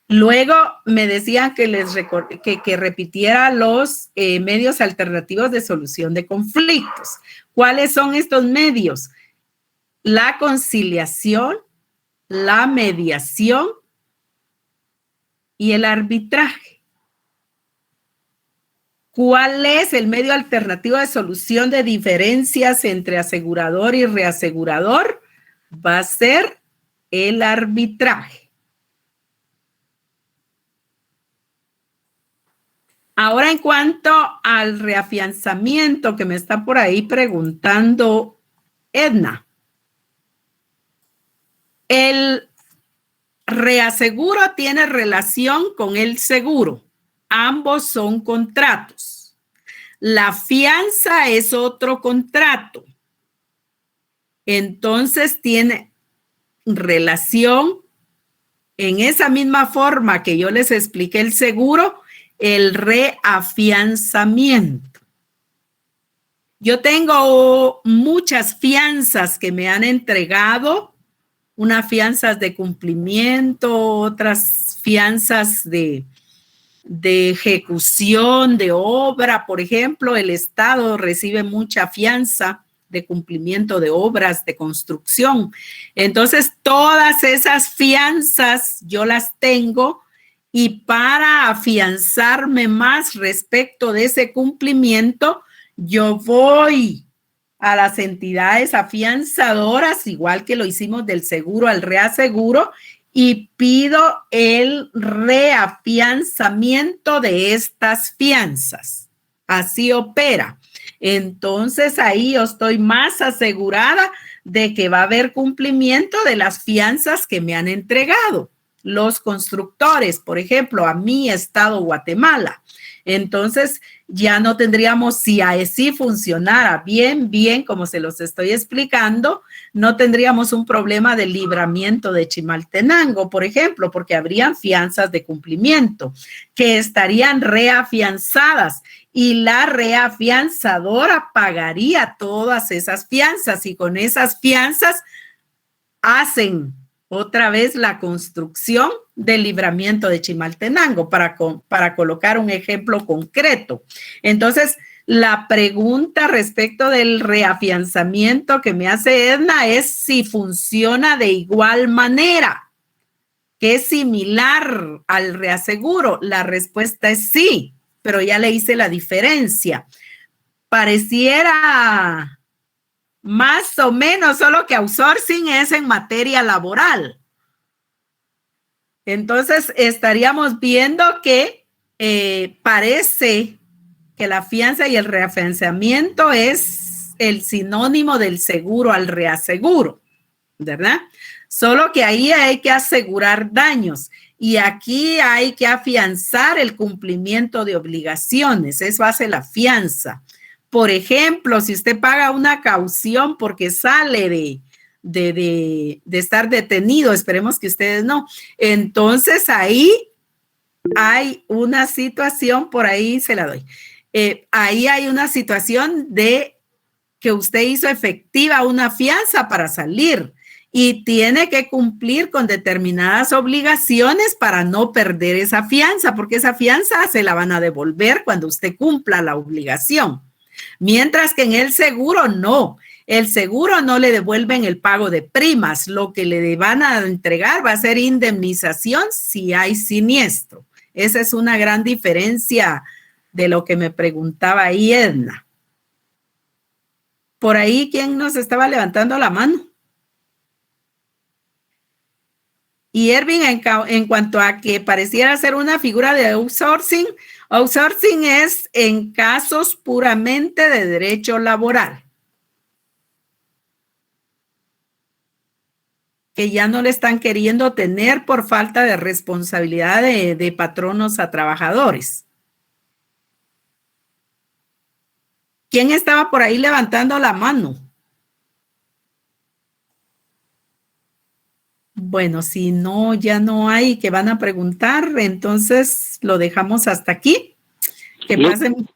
Luego me decían que repitiera los medios alternativos de solución de conflictos. ¿Cuáles son estos medios? La conciliación, la mediación y el arbitraje. ¿Cuál es el medio alternativo de solución de diferencias entre asegurador y reasegurador? Va a ser el arbitraje. Ahora, en cuanto al reafianzamiento que me está por ahí preguntando Edna, el reaseguro tiene relación con el seguro. Ambos son contratos. La fianza es otro contrato. Entonces tiene relación en esa misma forma que yo les expliqué el seguro, el reafianzamiento. Yo tengo muchas fianzas que me han entregado, unas fianzas de cumplimiento, otras fianzas de ejecución de obra. Por ejemplo, el Estado recibe mucha fianza de cumplimiento de obras de construcción. Entonces, todas esas fianzas yo las tengo, y para afianzarme más respecto de ese cumplimiento, yo voy a las entidades afianzadoras, igual que lo hicimos del seguro al reaseguro, y pido el reafianzamiento de estas fianzas. Así opera. Entonces, ahí yo estoy más asegurada de que va a haber cumplimiento de las fianzas que me han entregado los constructores, por ejemplo, a mi estado Guatemala. Entonces, ya no tendríamos, si así funcionara bien, como se los estoy explicando, no tendríamos un problema de libramiento de Chimaltenango, por ejemplo, porque habrían fianzas de cumplimiento que estarían reafianzadas, y la reafianzadora pagaría todas esas fianzas, y con esas fianzas hacen otra vez la construcción del libramiento de Chimaltenango, para colocar un ejemplo concreto. Entonces, la pregunta respecto del reafianzamiento que me hace Edna es si funciona de igual manera, que es similar al reaseguro. La respuesta es sí, pero ya le hice la diferencia. Pareciera más o menos, solo que outsourcing es en materia laboral. Entonces, estaríamos viendo que parece que la fianza y el reafianzamiento es el sinónimo del seguro al reaseguro, ¿verdad? Solo que ahí hay que asegurar daños, y aquí hay que afianzar el cumplimiento de obligaciones. Eso hace la fianza. Por ejemplo, si usted paga una caución porque sale de estar detenido, esperemos que ustedes no, entonces ahí hay una situación, por ahí se la doy, ahí hay una situación de que usted hizo efectiva una fianza para salir, y tiene que cumplir con determinadas obligaciones para no perder esa fianza, porque esa fianza se la van a devolver cuando usted cumpla la obligación. Mientras que en el seguro no. El seguro no le devuelven el pago de primas. Lo que le van a entregar va a ser indemnización si hay siniestro. Esa es una gran diferencia de lo que me preguntaba ahí Edna. Por ahí, ¿quién nos estaba levantando la mano? Y Ervin, en cuanto a que pareciera ser una figura de outsourcing, outsourcing es en casos puramente de derecho laboral, que ya no le están queriendo tener por falta de responsabilidad de patronos a trabajadores. ¿Quién estaba por ahí levantando la mano? Bueno, si no, ya no hay que van a preguntar, entonces lo dejamos hasta aquí. Que pasen.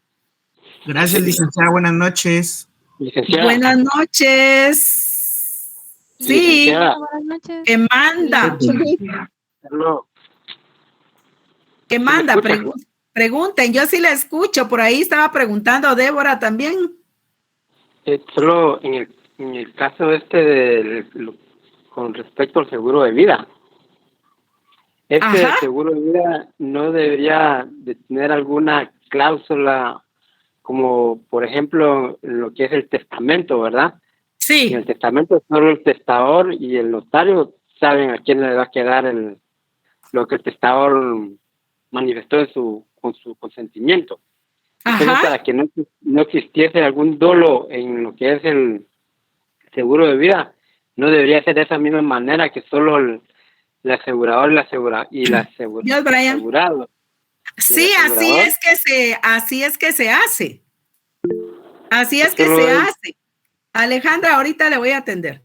Gracias, licenciada. Buenas noches. Licenciada. Buenas noches. Sí. Licenciada. Buenas noches. ¿Qué manda? Hello. ¿Qué manda? Pregunten, yo sí la escucho. Por ahí estaba preguntando Débora también. Solo en el caso con respecto al seguro de vida. Seguro de vida no debería de tener alguna cláusula como, por ejemplo, lo que es el testamento, ¿verdad? Sí. En el testamento solo el testador y el notario saben a quién le va a quedar lo que el testador manifestó con su consentimiento. Entonces, Ajá. para que no existiese algún dolo en lo que es el seguro de vida, no debería ser de esa misma manera que solo el asegurador y el Dios, Brian. asegurado. Sí, así es que se hace. Así es que se hace. Alejandra, ahorita le voy a atender.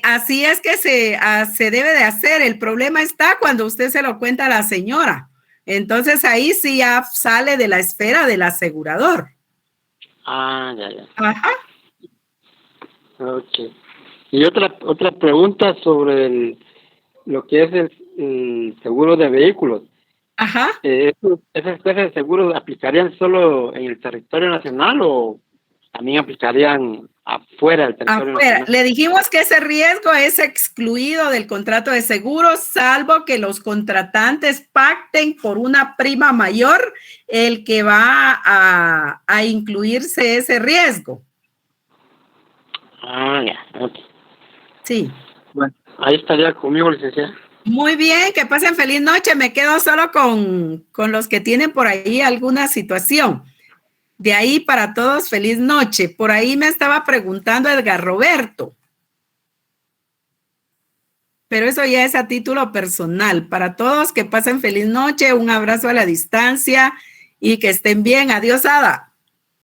Así es que se debe de hacer. El problema está cuando usted se lo cuenta a la señora. Entonces ahí sí ya sale de la esfera del asegurador. Ah, ya. Ajá. Ok. Y otra pregunta sobre lo que es el seguro de vehículos. Ajá. ¿Esas clases de seguros aplicarían solo en el territorio nacional o también aplicarían afuera del territorio nacional? Le dijimos que ese riesgo es excluido del contrato de seguros, salvo que los contratantes pacten por una prima mayor el que va a incluirse ese riesgo. Ah, ya. Okay. Sí. Bueno, ahí estaría conmigo, licenciada. Muy bien, que pasen feliz noche. Me quedo solo con los que tienen por ahí alguna situación. De ahí para todos, feliz noche. Por ahí me estaba preguntando Edgar Roberto. Pero eso ya es a título personal. Para todos, que pasen feliz noche, un abrazo a la distancia y que estén bien. Adiós, Ada.